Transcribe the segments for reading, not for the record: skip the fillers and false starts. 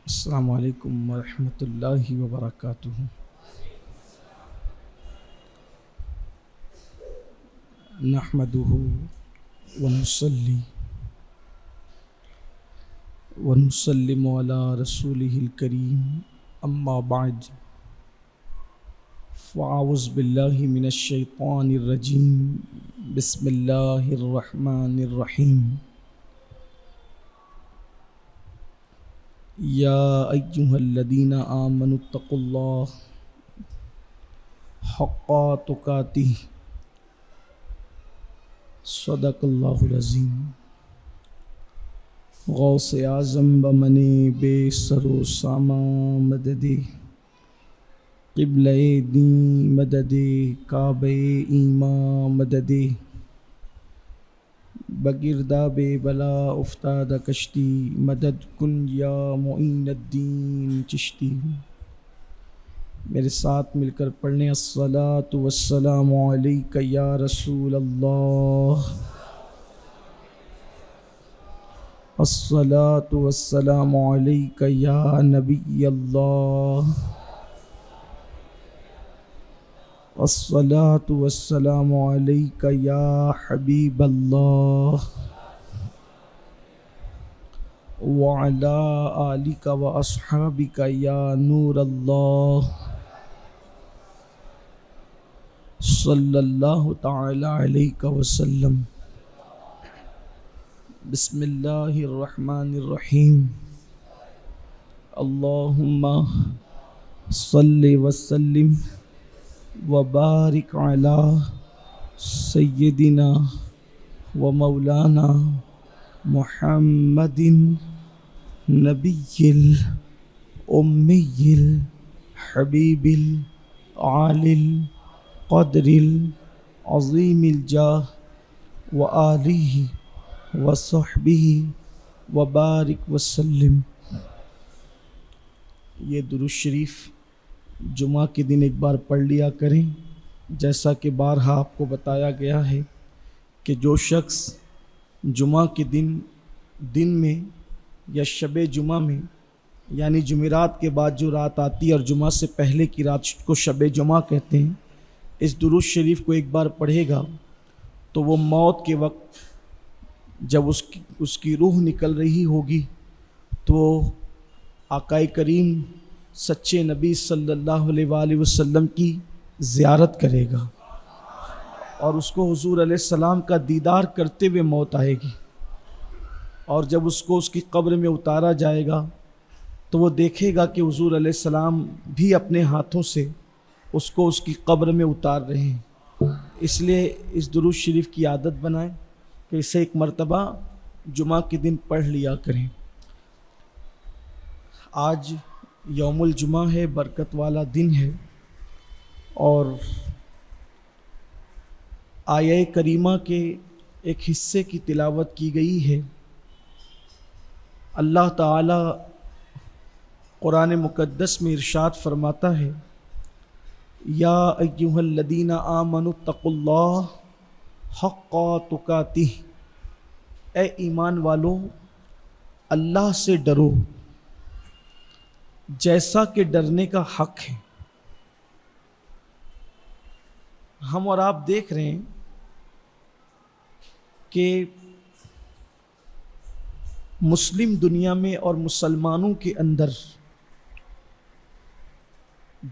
السلام علیکم ورحمۃ اللہ وبرکاتہ۔ نحمده ونصلي ونسلم على رسوله الكريم اما بعد فاعوذ باللہ من الشیطان الرجیم بسم اللہ الرحمن الرحیم۔ یا ایہا الذین آمنوا اتقوا اللہ حق تقاتہ صدق اللہ العظیم۔ غوث اعظم بمن بے سر و ساما مدد قبلہ دین مدد کعبہ ایمان مدد بگرداب بلا افتاد کشتی مدد کن یا معین الدین چشتی۔ میرے ساتھ مل کر پڑھنے الصلاۃ والسلام علیک یا رسول اللہ، الصلاۃ والسلام علیک یا نبی اللہ، الصلاۃ والسلام علیک یا حبیب اللہ، وعلی آلک واصحابک یا نور اللہ، صلی اللہ تعالی علیہ وسلم۔ بسم اللہ الرحمن الرحیم۔ اللہم صلی وسلم وبارک علی سیدنا و مولانا محمد نبی الامی الحبیب العالی القدر العظیم الجاہ و آلہ و صحبہ وبارک وسلم۔ یہ درود شریف جمعہ کے دن ایک بار پڑھ لیا کریں، جیسا کہ بارہا آپ کو بتایا گیا ہے کہ جو شخص جمعہ کے دن میں یا شب جمعہ میں، یعنی جمعرات کے بعد جو رات آتی ہے اور جمعہ سے پہلے کی رات کو شب جمعہ کہتے ہیں، اس درود شریف کو ایک بار پڑھے گا تو وہ موت کے وقت جب اس کی روح نکل رہی ہوگی تو آقا کریم سچے نبی صلی اللہ علیہ وآلہ وسلم کی زیارت کرے گا اور اس کو حضور علیہ السلام کا دیدار کرتے ہوئے موت آئے گی، اور جب اس کو اس کی قبر میں اتارا جائے گا تو وہ دیکھے گا کہ حضور علیہ السلام بھی اپنے ہاتھوں سے اس کو اس کی قبر میں اتار رہے ہیں۔ اس لیے اس درود شریف کی عادت بنائیں کہ اسے ایک مرتبہ جمعہ کے دن پڑھ لیا کریں۔ آج یوم الجمعہ ہے، برکت والا دن ہے، اور آیہ کریمہ کے ایک حصے کی تلاوت کی گئی ہے۔ اللہ تعالی قرآن مقدس میں ارشاد فرماتا ہے، یا ایہا الذین آمنوا اتقوا اللہ حق تقاتہ، اے ایمان والو اللہ سے ڈرو جیسا کہ ڈرنے کا حق ہے۔ ہم اور آپ دیکھ رہے ہیں کہ مسلم دنیا میں اور مسلمانوں کے اندر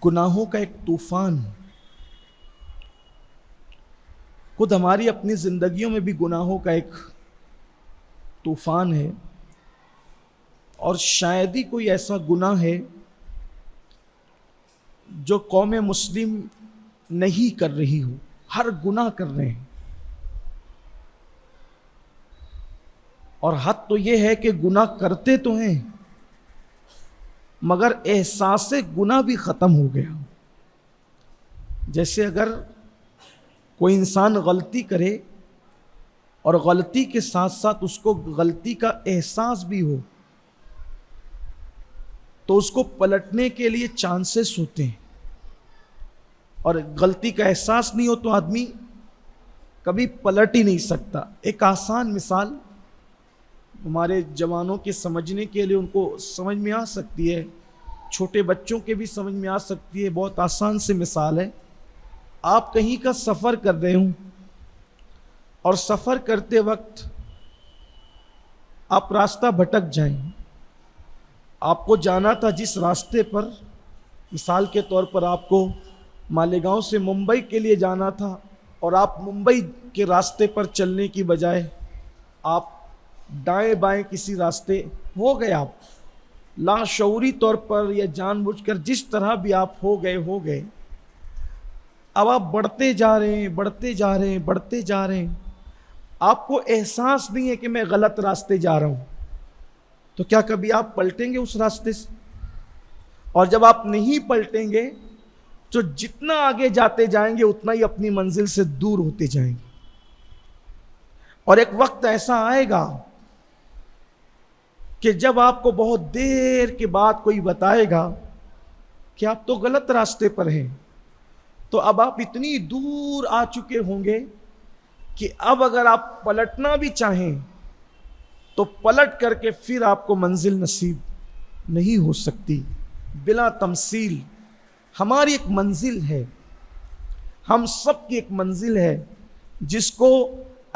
گناہوں کا ایک طوفان، خود ہماری اپنی زندگیوں میں بھی گناہوں کا ایک طوفان ہے، اور شاید ہی کوئی ایسا گناہ ہے جو قوم مسلم نہیں کر رہی ہو، ہر گناہ کر رہے ہیں، اور حد تو یہ ہے کہ گناہ کرتے تو ہیں مگر احساس گناہ بھی ختم ہو گیا۔ جیسے اگر کوئی انسان غلطی کرے اور غلطی کے ساتھ ساتھ اس کو غلطی کا احساس بھی ہو تو اس کو پلٹنے کے لیے چانسز ہوتے ہیں، اور غلطی کا احساس نہیں ہو تو آدمی کبھی پلٹ ہی نہیں سکتا۔ ایک آسان مثال، ہمارے جوانوں کے سمجھنے کے لیے ان کو سمجھ میں آ سکتی ہے، چھوٹے بچوں کے بھی سمجھ میں آ سکتی ہے۔ بہت آسان سے مثال ہے، آپ کہیں کا سفر کر رہے ہوں اور سفر کرتے وقت آپ راستہ بھٹک جائیں، آپ کو جانا تھا جس راستے پر، مثال کے طور پر آپ کو مالیگاؤں سے ممبئی کے لیے جانا تھا اور آپ ممبئی کے راستے پر چلنے کی بجائے آپ دائیں بائیں کسی راستے ہو گئے، آپ لاشعوری طور پر یا جان بوجھ کر جس طرح بھی آپ ہو گئے، اب آپ بڑھتے جا رہے ہیں، آپ کو احساس نہیں ہے کہ میں غلط راستے جا رہا ہوں، تو کیا کبھی آپ پلٹیں گے اس راستے سے؟ اور جب آپ نہیں پلٹیں گے تو جتنا آگے جاتے جائیں گے اتنا ہی اپنی منزل سے دور ہوتے جائیں گے، اور ایک وقت ایسا آئے گا کہ جب آپ کو بہت دیر کے بعد کوئی بتائے گا کہ آپ تو غلط راستے پر ہیں، تو اب آپ اتنی دور آ چکے ہوں گے کہ اب اگر آپ پلٹنا بھی چاہیں تو پلٹ کر کے پھر آپ کو منزل نصیب نہیں ہو سکتی۔ بلا تمثیل ہماری ایک منزل ہے، ہم سب کی ایک منزل ہے جس کو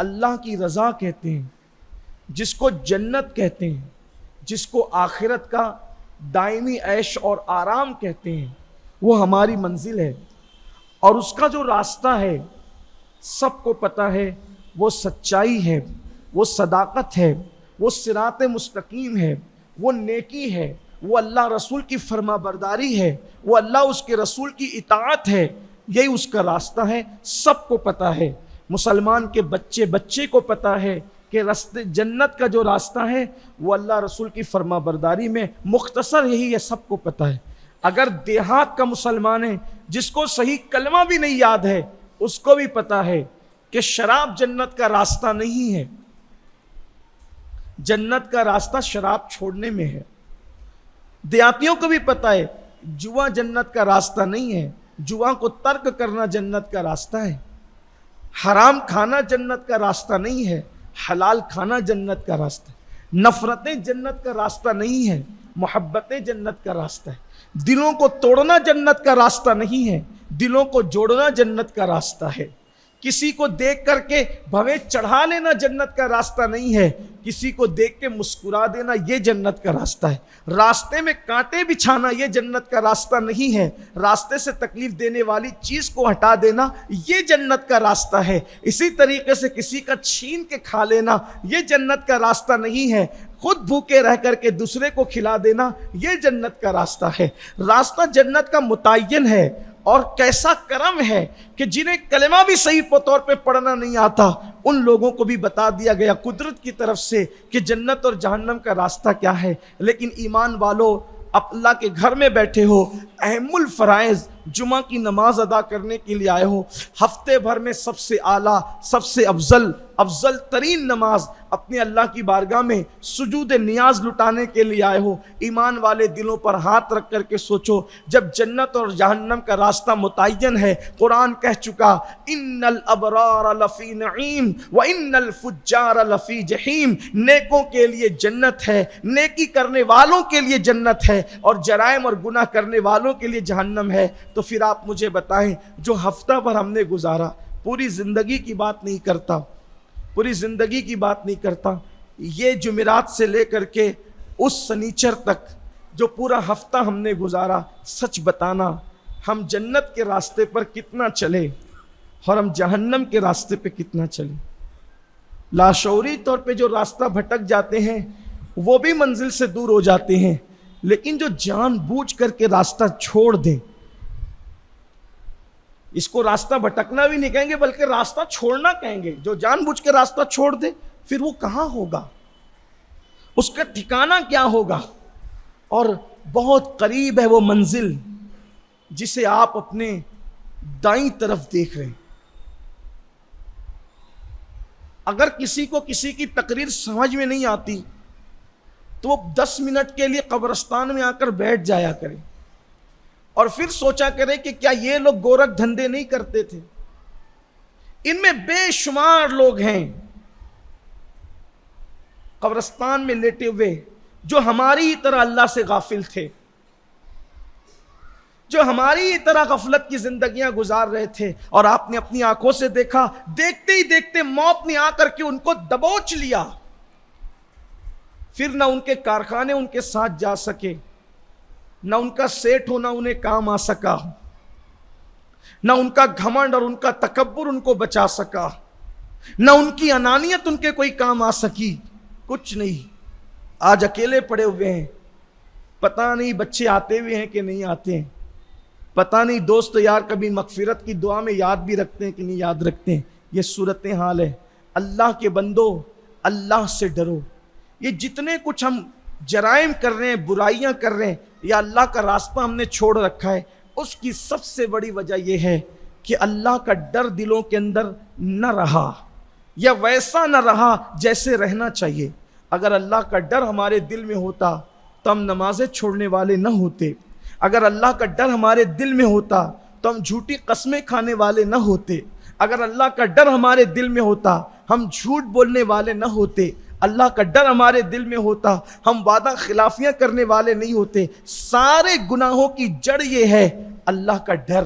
اللہ کی رضا کہتے ہیں، جس کو جنت کہتے ہیں، جس کو آخرت کا دائمی عیش اور آرام کہتے ہیں، وہ ہماری منزل ہے۔ اور اس کا جو راستہ ہے سب کو پتہ ہے، وہ سچائی ہے، وہ صداقت ہے، وہ صراط مستقیم ہے، وہ نیکی ہے، وہ اللہ رسول کی فرما برداری ہے، وہ اللہ اس کے رسول کی اطاعت ہے، یہی اس کا راستہ ہے، سب کو پتہ ہے۔ مسلمان کے بچے کو پتہ ہے کہ راستے جنت کا جو راستہ ہے وہ اللہ رسول کی فرما برداری میں، مختصر یہی ہے، سب کو پتہ ہے۔ اگر دیہات کا مسلمان ہے جس کو صحیح کلمہ بھی نہیں یاد ہے، اس کو بھی پتہ ہے کہ شراب جنت کا راستہ نہیں ہے، جنت کا راستہ شراب چھوڑنے میں ہے۔ دیہاتیوں کو بھی پتہ ہے جوا جنت کا راستہ نہیں ہے، جوا کو ترک کرنا جنت کا راستہ ہے، حرام کھانا جنت کا راستہ نہیں ہے، حلال کھانا جنت کا راستہ ہے، نفرتیں جنت کا راستہ نہیں ہے، محبتیں جنت کا راستہ ہے، دلوں کو توڑنا جنت کا راستہ نہیں ہے، دلوں کو جوڑنا جنت کا راستہ ہے، کسی کو دیکھ کر کے بھویں چڑھا لینا جنت کا راستہ نہیں ہے، کسی کو دیکھ کے مسکرا دینا یہ جنت کا راستہ ہے، راستے میں کانٹے بچھانا یہ جنت کا راستہ نہیں ہے، راستے سے تکلیف دینے والی چیز کو ہٹا دینا یہ جنت کا راستہ ہے، اسی طریقے سے کسی کا چھین کے کھا لینا یہ جنت کا راستہ نہیں ہے، خود بھوکے رہ کر کے دوسرے کو کھلا دینا یہ جنت کا راستہ ہے۔ راستہ جنت کا متعین ہے، اور کیسا کرم ہے کہ جنہیں کلمہ بھی صحیح طور پہ پڑھنا نہیں آتا ان لوگوں کو بھی بتا دیا گیا قدرت کی طرف سے کہ جنت اور جہنم کا راستہ کیا ہے۔ لیکن ایمان والو، اللہ کے گھر میں بیٹھے ہو، اہم الفرائض جمعہ کی نماز ادا کرنے کے لیے آئے ہو، ہفتے بھر میں سب سے اعلیٰ، سب سے افضل ترین نماز اپنے اللہ کی بارگاہ میں سجود نیاز لٹانے کے لیے آئے ہو، ایمان والے دلوں پر ہاتھ رکھ کر کے سوچو، جب جنت اور جہنم کا راستہ متعین ہے، قرآن کہہ چکا ان الابرار لفی نعیم وان الفجار لفی جحیم، نیکوں کے لیے جنت ہے، نیکی کرنے والوں کے لیے جنت ہے، اور جرائم اور گناہ کرنے والوں کے لیے جہنم ہے۔ تو پھر آپ مجھے بتائیں، جو ہفتہ بھر ہم نے گزارا، پوری زندگی کی بات نہیں کرتا، یہ جمعرات سے لے کر کے اس سنیچر تک جو پورا ہفتہ ہم نے گزارا، سچ بتانا ہم جنت کے راستے پر کتنا چلے اور ہم جہنم کے راستے پہ کتنا چلے۔ لاشعوری طور پہ جو راستہ بھٹک جاتے ہیں وہ بھی منزل سے دور ہو جاتے ہیں، لیکن جو جان بوجھ کر کے راستہ چھوڑ دیں، اس کو راستہ بھٹکنا بھی نہیں کہیں گے بلکہ راستہ چھوڑنا کہیں گے، جو جان بوجھ کے راستہ چھوڑ دے پھر وہ کہاں ہوگا، اس کا ٹھکانہ کیا ہوگا؟ اور بہت قریب ہے وہ منزل جسے آپ اپنے دائیں طرف دیکھ رہے ہیں۔ اگر کسی کو کسی کی تقریر سمجھ میں نہیں آتی تو وہ 10 منٹ کے لیے قبرستان میں آ کر بیٹھ جایا کرے اور پھر سوچا کرے کہ کیا یہ لوگ گورکھ دھندے نہیں کرتے تھے؟ ان میں بے شمار لوگ ہیں قبرستان میں لیٹے ہوئے جو ہماری ہی طرح اللہ سے غافل تھے، جو ہماری ہی طرح غفلت کی زندگیاں گزار رہے تھے، اور آپ نے اپنی آنکھوں سے دیکھا، دیکھتے ہی دیکھتے موت نے آ کر کے ان کو دبوچ لیا. پھر نہ ان کے کارخانے ان کے ساتھ جا سکے، نہ ان کا سیٹ ہونا انہیں کام آ سکا، نہ ان کا گھمنڈ اور ان کا تکبر ان کو بچا سکا، نہ ان کی انانیت ان کے کوئی کام آ سکی، کچھ نہیں. آج اکیلے پڑے ہوئے ہیں، پتہ نہیں بچے آتے ہوئے ہیں کہ نہیں آتے ہیں، پتہ نہیں دوست یار کبھی مغفرت کی دعا میں یاد بھی رکھتے ہیں کہ نہیں یاد رکھتے ہیں. یہ صورتحال ہے. اللہ کے بندو، اللہ سے ڈرو. یہ جتنے کچھ ہم جرائم کر رہے ہیں، برائیاں کر رہے ہیں، یا اللہ کا راستہ ہم نے چھوڑ رکھا ہے، اس کی سب سے بڑی وجہ یہ ہے کہ اللہ کا ڈر دلوں کے اندر نہ رہا، یا ویسا نہ رہا جیسے رہنا چاہیے. اگر اللہ کا ڈر ہمارے دل میں ہوتا تو ہم نمازیں چھوڑنے والے نہ ہوتے. اگر اللہ کا ڈر ہمارے دل میں ہوتا تو ہم جھوٹی قسمیں کھانے والے نہ ہوتے. اگر اللہ کا ڈر ہمارے دل میں ہوتا ہم جھوٹ بولنے والے نہ ہوتے. اللہ کا ڈر ہمارے دل میں ہوتا ہم وعدہ خلافیاں کرنے والے نہیں ہوتے. سارے گناہوں کی جڑ یہ ہے اللہ کا ڈر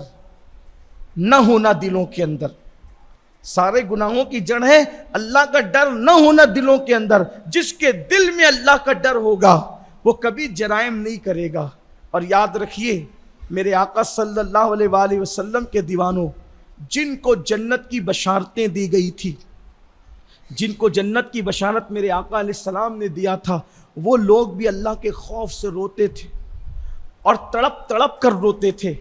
نہ ہونا دلوں کے اندر. سارے گناہوں کی جڑ ہے اللہ کا ڈر نہ ہونا دلوں کے اندر. جس کے دل میں اللہ کا ڈر ہوگا وہ کبھی جرائم نہیں کرے گا. اور یاد رکھیے میرے آقا صلی اللہ علیہ وآلہ وسلم کے دیوانوں، جن کو جنت کی بشارتیں دی گئی تھی، جن کو جنت کی بشارت میرے آقا علیہ السلام نے دیا تھا، وہ لوگ بھی اللہ کے خوف سے روتے تھے اور تڑپ تڑپ کر روتے تھے.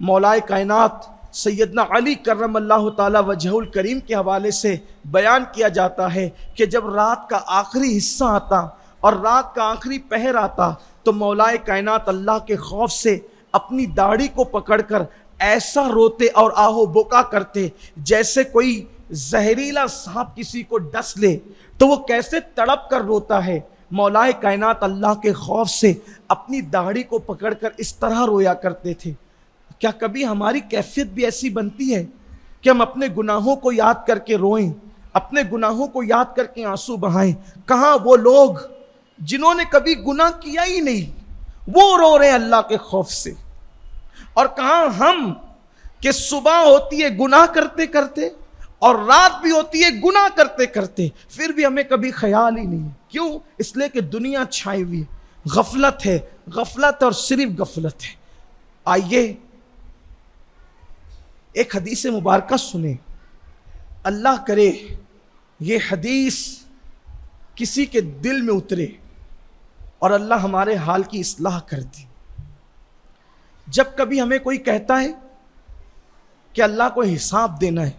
مولائے کائنات سیدنا علی کرم اللہ تعالی وجہہ الکریم کے حوالے سے بیان کیا جاتا ہے کہ جب رات کا آخری حصہ آتا اور رات کا آخری پہر آتا تو مولائے کائنات اللہ کے خوف سے اپنی داڑھی کو پکڑ کر ایسا روتے اور آہو بکا کرتے جیسے کوئی زہریلا سانپ کسی کو ڈس لے تو وہ کیسے تڑپ کر روتا ہے. مولائے کائنات اللہ کے خوف سے اپنی داڑھی کو پکڑ کر اس طرح رویا کرتے تھے. کیا کبھی ہماری کیفیت بھی ایسی بنتی ہے کہ ہم اپنے گناہوں کو یاد کر کے روئیں، اپنے گناہوں کو یاد کر کے آنسو بہائیں؟ کہاں وہ لوگ جنہوں نے کبھی گناہ کیا ہی نہیں، وہ رو رہے ہیں اللہ کے خوف سے. اور کہاں ہم کہ صبح ہوتی ہے گناہ کرتے کرتے اور رات بھی ہوتی ہے گناہ کرتے کرتے، پھر بھی ہمیں کبھی خیال ہی نہیں. کیوں؟ اس لیے کہ دنیا چھائی ہوئی ہے، غفلت ہے، غفلت اور صرف غفلت ہے. آئیے ایک حدیث مبارکہ سنیں. اللہ کرے یہ حدیث کسی کے دل میں اترے اور اللہ ہمارے حال کی اصلاح کر دی. جب کبھی ہمیں کوئی کہتا ہے کہ اللہ کو حساب دینا ہے،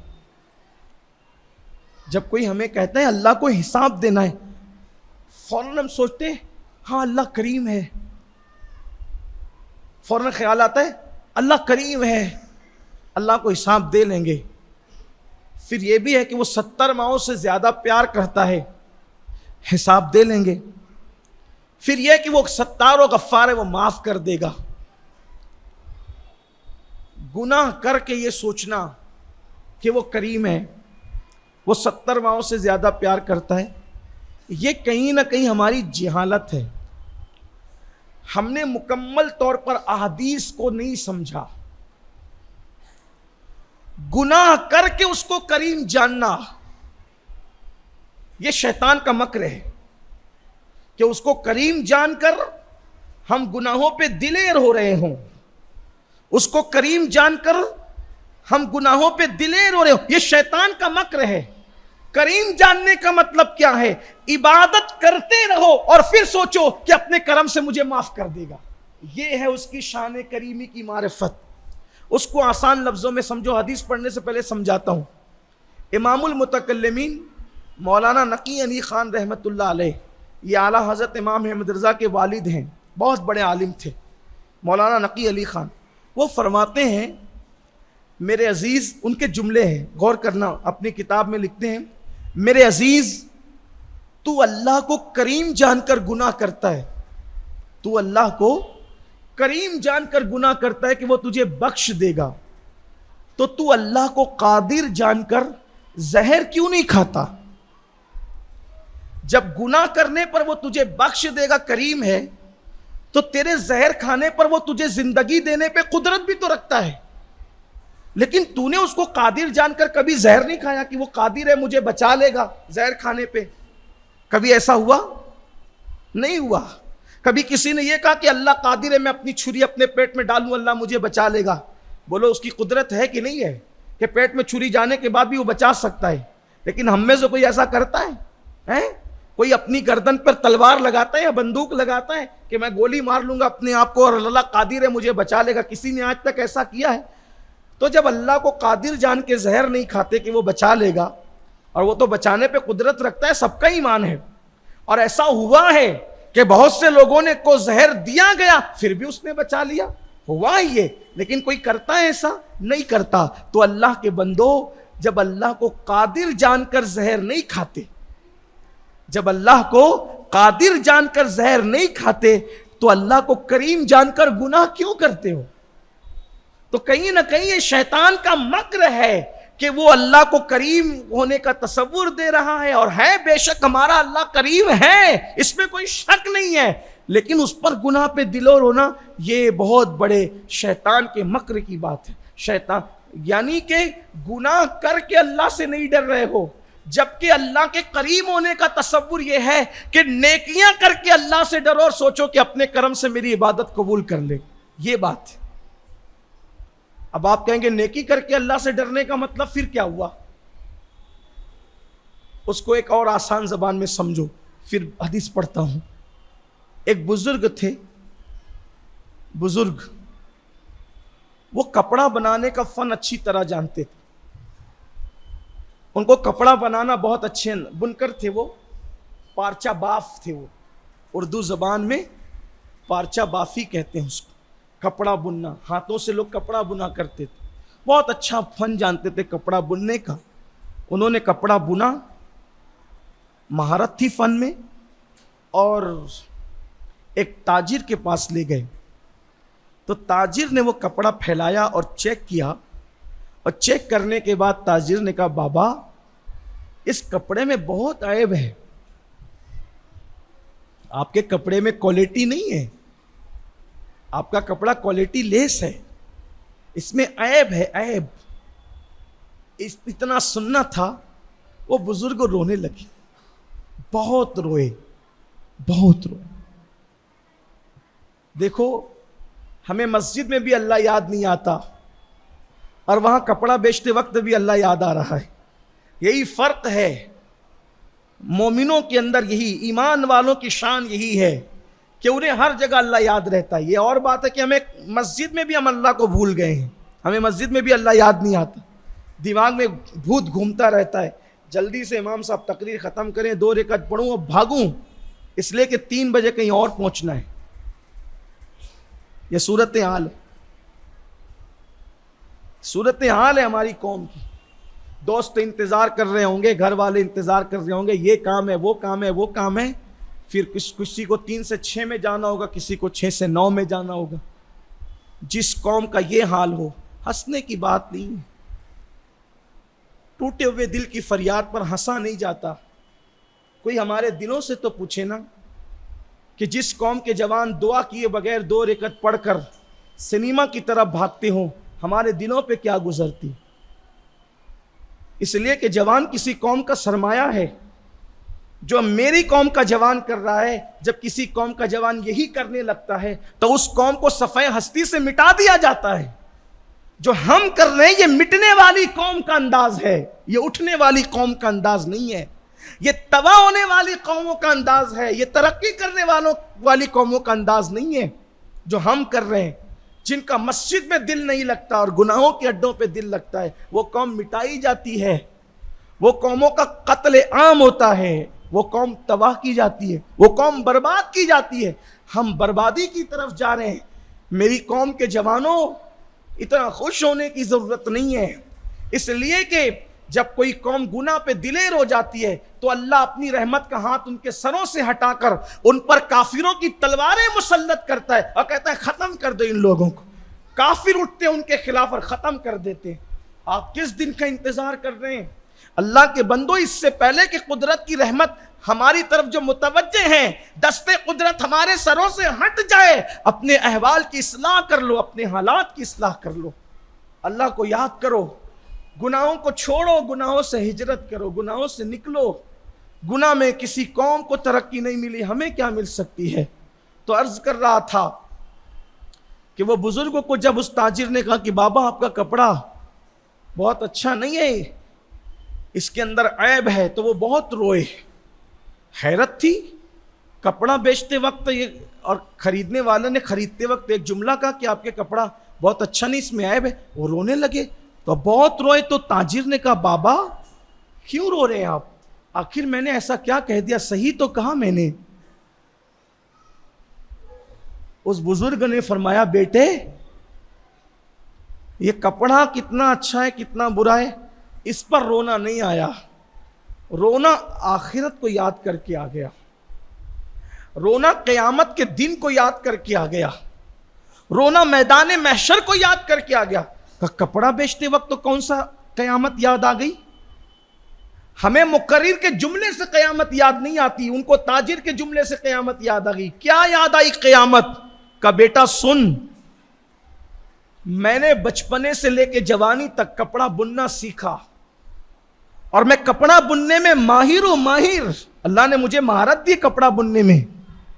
جب کوئی ہمیں کہتا ہے اللہ کو حساب دینا ہے، فوراً ہم سوچتے ہیں ہاں اللہ کریم ہے. فوراً خیال آتا ہے اللہ کریم ہے، اللہ کو حساب دے لیں گے. پھر یہ بھی ہے کہ وہ 70 ماؤں سے زیادہ پیار کرتا ہے، حساب دے لیں گے. پھر یہ کہ وہ ستار و غفار ہے، وہ معاف کر دے گا. گناہ کر کے یہ سوچنا کہ وہ کریم ہے، وہ 70 ماؤں سے زیادہ پیار کرتا ہے، یہ کہیں نہ کہیں ہماری جہالت ہے. ہم نے مکمل طور پر احادیث کو نہیں سمجھا. گناہ کر کے اس کو کریم جاننا یہ شیطان کا مکر ہے کہ اس کو کریم جان کر ہم گناہوں پہ دلیر ہو رہے ہوں. اس کو کریم جان کر ہم گناہوں پہ دلیر ہو رہے ہوں، یہ شیطان کا مکر ہے. کریم جاننے کا مطلب کیا ہے؟ عبادت کرتے رہو اور پھر سوچو کہ اپنے کرم سے مجھے معاف کر دے گا. یہ ہے اس کی شان کریمی کی معرفت. اس کو آسان لفظوں میں سمجھو، حدیث پڑھنے سے پہلے سمجھاتا ہوں. امام المتکلمین مولانا نقی علی خان رحمۃ اللہ علیہ، یہ اعلیٰ حضرت امام احمد رضا کے والد ہیں، بہت بڑے عالم تھے مولانا نقی علی خان. وہ فرماتے ہیں میرے عزیز، ان کے جملے ہیں، غور کرنا، اپنی کتاب میں لکھتے ہیں، میرے عزیز تو اللہ کو کریم جان کر گناہ کرتا ہے، تو اللہ کو کریم جان کر گناہ کرتا ہے کہ وہ تجھے بخش دے گا، تو اللہ کو قادر جان کر زہر کیوں نہیں کھاتا؟ جب گناہ کرنے پر وہ تجھے بخش دے گا، کریم ہے، تو تیرے زہر کھانے پر وہ تجھے زندگی دینے پہ قدرت بھی تو رکھتا ہے، لیکن تو نے اس کو قادر جان کر کبھی زہر نہیں کھایا کہ وہ قادر ہے مجھے بچا لے گا زہر کھانے پہ. کبھی ایسا ہوا؟ نہیں ہوا. کبھی کسی نے یہ کہا کہ اللہ قادر ہے میں اپنی چھری اپنے پیٹ میں ڈالوں اللہ مجھے بچا لے گا؟ بولو اس کی قدرت ہے کہ نہیں ہے کہ پیٹ میں چھری جانے کے بعد بھی وہ بچا سکتا ہے؟ لیکن ہم میں سے کوئی ایسا کرتا ہے؟ کوئی اپنی گردن پر تلوار لگاتا ہے یا بندوق لگاتا ہے کہ میں گولی مار لوں گا اپنے آپ کو اور اللہ قادر ہے مجھے بچا لے گا؟ کسی نے آج تک ایسا کیا ہے؟ تو جب اللہ کو قادر جان کے زہر نہیں کھاتے کہ وہ بچا لے گا، اور وہ تو بچانے پہ قدرت رکھتا ہے، سب کا ایمان ہے. اور ایسا ہوا ہے کہ بہت سے لوگوں نے کو زہر دیا گیا پھر بھی اس نے بچا لیا، ہوا ہی ہے. لیکن کوئی کرتا ہے ایسا؟ نہیں کرتا. تو اللہ کے بندو، جب اللہ کو قادر جان کر زہر نہیں کھاتے، جب اللہ کو قادر جان کر زہر نہیں کھاتے، تو اللہ کو کریم جان کر گناہ کیوں کرتے ہو؟ تو کہیں نہ کہیں یہ شیطان کا مکر ہے کہ وہ اللہ کو کریم ہونے کا تصور دے رہا ہے، اور ہے بے شک ہمارا اللہ کریم ہے، اس میں کوئی شک نہیں ہے، لیکن اس پر گناہ پہ دلوں رونا یہ بہت بڑے شیطان کے مکر کی بات ہے. شیطان یعنی کہ گناہ کر کے اللہ سے نہیں ڈر رہے ہو، جبکہ اللہ کے قریب ہونے کا تصور یہ ہے کہ نیکیاں کر کے اللہ سے ڈرو اور سوچو کہ اپنے کرم سے میری عبادت قبول کر لے. یہ بات ہے. اب آپ کہیں گے نیکی کر کے اللہ سے ڈرنے کا مطلب پھر کیا ہوا؟ اس کو ایک اور آسان زبان میں سمجھو، پھر حدیث پڑھتا ہوں. ایک بزرگ تھے، بزرگ، وہ کپڑا بنانے کا فن اچھی طرح جانتے تھے. ان کو کپڑا بنانا بہت اچھے بنکر تھے. وہ پارچہ باف تھے. وہ اردو زبان میں پارچہ بافی کہتے ہیں اس کو، کپڑا بننا. ہاتھوں سے لوگ کپڑا بنا کرتے تھے. بہت اچھا فن جانتے تھے کپڑا بننے کا. انہوں نے کپڑا بنا، مہارت تھی فن میں، اور ایک تاجر کے پاس لے گئے. تو تاجر نے وہ کپڑا پھیلایا اور چیک کیا، اور چیک کرنے کے بعد تاجر نے کہا بابا اس کپڑے میں بہت عیب ہے، آپ کے کپڑے میں کوالٹی نہیں ہے، آپ کا کپڑا کوالٹی لیس ہے، اس میں عیب ہے، عیب. اتنا سننا تھا وہ بزرگ رونے لگے، بہت روئے، بہت روئے. دیکھو ہمیں مسجد میں بھی اللہ یاد نہیں آتا، اور وہاں کپڑا بیچتے وقت بھی اللہ یاد آ رہا ہے. یہی فرق ہے مومنوں کے اندر، یہی ایمان والوں کی شان یہی ہے کہ انہیں ہر جگہ اللہ یاد رہتا ہے. یہ اور بات ہے کہ ہمیں مسجد میں بھی ہم اللہ کو بھول گئے ہیں، ہمیں مسجد میں بھی اللہ یاد نہیں آتا، دماغ میں بھوت گھومتا رہتا ہے. جلدی سے امام صاحب تقریر ختم کریں، 2 رکعت پڑھوں اور بھاگوں، اس لیے کہ 3 بجے کہیں اور پہنچنا ہے. یہ صورتحال ہے، صورتحال ہے ہماری قوم کی. دوست انتظار کر رہے ہوں گے، گھر والے انتظار کر رہے ہوں گے، یہ کام ہے، وہ کام ہے، وہ کام ہے. پھر کسی کو 3 سے 6 میں جانا ہوگا، کسی کو 6 سے 9 میں جانا ہوگا. جس قوم کا یہ حال ہو، ہنسنے کی بات نہیں ہے. ٹوٹے ہوئے دل کی فریاد پر ہنسا نہیں جاتا. کوئی ہمارے دلوں سے تو پوچھے نا کہ جس قوم کے جوان دعا کیے بغیر 2 رکعت پڑھ کر سنیما کی طرف بھاگتے ہوں، ہمارے دلوں پہ کیا گزرتی. اس لیے کہ جوان کسی قوم کا سرمایہ ہے. جو میری قوم کا جوان کر رہا ہے، جب کسی قوم کا جوان یہی کرنے لگتا ہے تو اس قوم کو صفحہ ہستی سے مٹا دیا جاتا ہے. جو ہم کر رہے ہیں یہ مٹنے والی قوم کا انداز ہے، یہ اٹھنے والی قوم کا انداز نہیں ہے، یہ تباہ ہونے والی قوموں کا انداز ہے، یہ ترقی کرنے والی قوموں کا انداز نہیں ہے. جو ہم کر رہے ہیں، جن کا مسجد میں دل نہیں لگتا اور گناہوں کے اڈوں پہ دل لگتا ہے، وہ قوم مٹائی جاتی ہے، وہ قوموں کا قتل عام ہوتا ہے، وہ قوم تباہ کی جاتی ہے، وہ قوم برباد کی جاتی ہے. ہم بربادی کی طرف جا رہے ہیں. میری قوم کے جوانوں، اتنا خوش ہونے کی ضرورت نہیں ہے، اس لیے کہ جب کوئی قوم گناہ پہ دلیر ہو جاتی ہے تو اللہ اپنی رحمت کا ہاتھ ان کے سروں سے ہٹا کر ان پر کافروں کی تلواریں مسلط کرتا ہے اور کہتا ہے ختم کر دو ان لوگوں کو. کافر اٹھتے ان کے خلاف اور ختم کر دیتے. آپ کس دن کا انتظار کر رہے ہیں اللہ کے بندو، اس سے پہلے کہ قدرت کی رحمت ہماری طرف جو متوجہ ہیں، دستے قدرت ہمارے سروں سے ہٹ جائے، اپنے احوال کی اصلاح کر لو، اپنے حالات کی اصلاح کر لو، اللہ کو یاد کرو، گناہوں کو چھوڑو، گناہوں سے ہجرت کرو، گناہوں سے نکلو۔ گناہ میں کسی قوم کو ترقی نہیں ملی، ہمیں کیا مل سکتی ہے؟ تو عرض کر رہا تھا کہ وہ بزرگوں کو جب اس تاجر نے کہا کہ بابا آپ کا کپڑا بہت اچھا نہیں ہے، اس کے اندر عیب ہے، تو وہ بہت روئے۔ حیرت تھی، کپڑا بیچتے وقت اور خریدنے والے نے خریدتے وقت ایک جملہ کہا کہ آپ کے کپڑا بہت اچھا نہیں، اس میں عیب ہے۔ وہ رونے لگے، تو بہت روئے۔ تو تاجر نے کہا بابا کیوں رو رہے ہیں آپ؟ آخر میں نے ایسا کیا کہہ دیا؟ صحیح تو کہا میں نے۔ اس بزرگ نے فرمایا بیٹے یہ کپڑا کتنا اچھا ہے کتنا برا ہے اس پر رونا نہیں آیا، رونا آخرت کو یاد کر کے آ گیا، رونا قیامت کے دن کو یاد کر کے آ گیا، رونا میدان محشر کو یاد کر کے آ گیا۔ کپڑا بیچتے وقت تو کون سا قیامت یاد آ گئی؟ ہمیں مقرر کے جملے سے قیامت یاد نہیں آتی، ان کو تاجر کے جملے سے قیامت یاد آ گئی۔ کیا یاد آئی قیامت کا؟ بیٹا سن، میں نے بچپنے سے لے کے جوانی تک کپڑا بننا سیکھا، اور میں کپڑا بننے میں ماہر ہوں، ماہر۔ اللہ نے مجھے مہارت دی کپڑا بننے میں،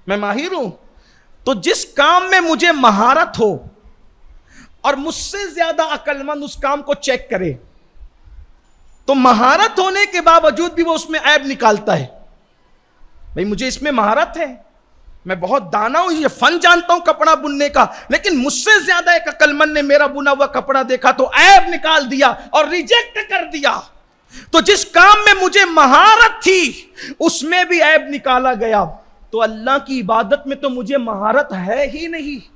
میں ماہر ہوں۔ تو جس کام میں مجھے مہارت ہو اور مجھ سے زیادہ عقل مند اس کام کو چیک کرے، تو مہارت ہونے کے باوجود بھی وہ اس میں عیب نکالتا ہے۔ بھئی مجھے اس میں مہارت ہے، میں بہت دانا ہوں، یہ فن جانتا ہوں کپڑا بننے کا، لیکن مجھ سے زیادہ ایک عقل مند نے میرا بنا ہوا کپڑا دیکھا تو عیب نکال دیا اور ریجیکٹ کر دیا۔ تو جس کام میں مجھے مہارت تھی اس میں بھی عیب نکالا گیا، تو اللہ کی عبادت میں تو مجھے مہارت ہے ہی نہیں،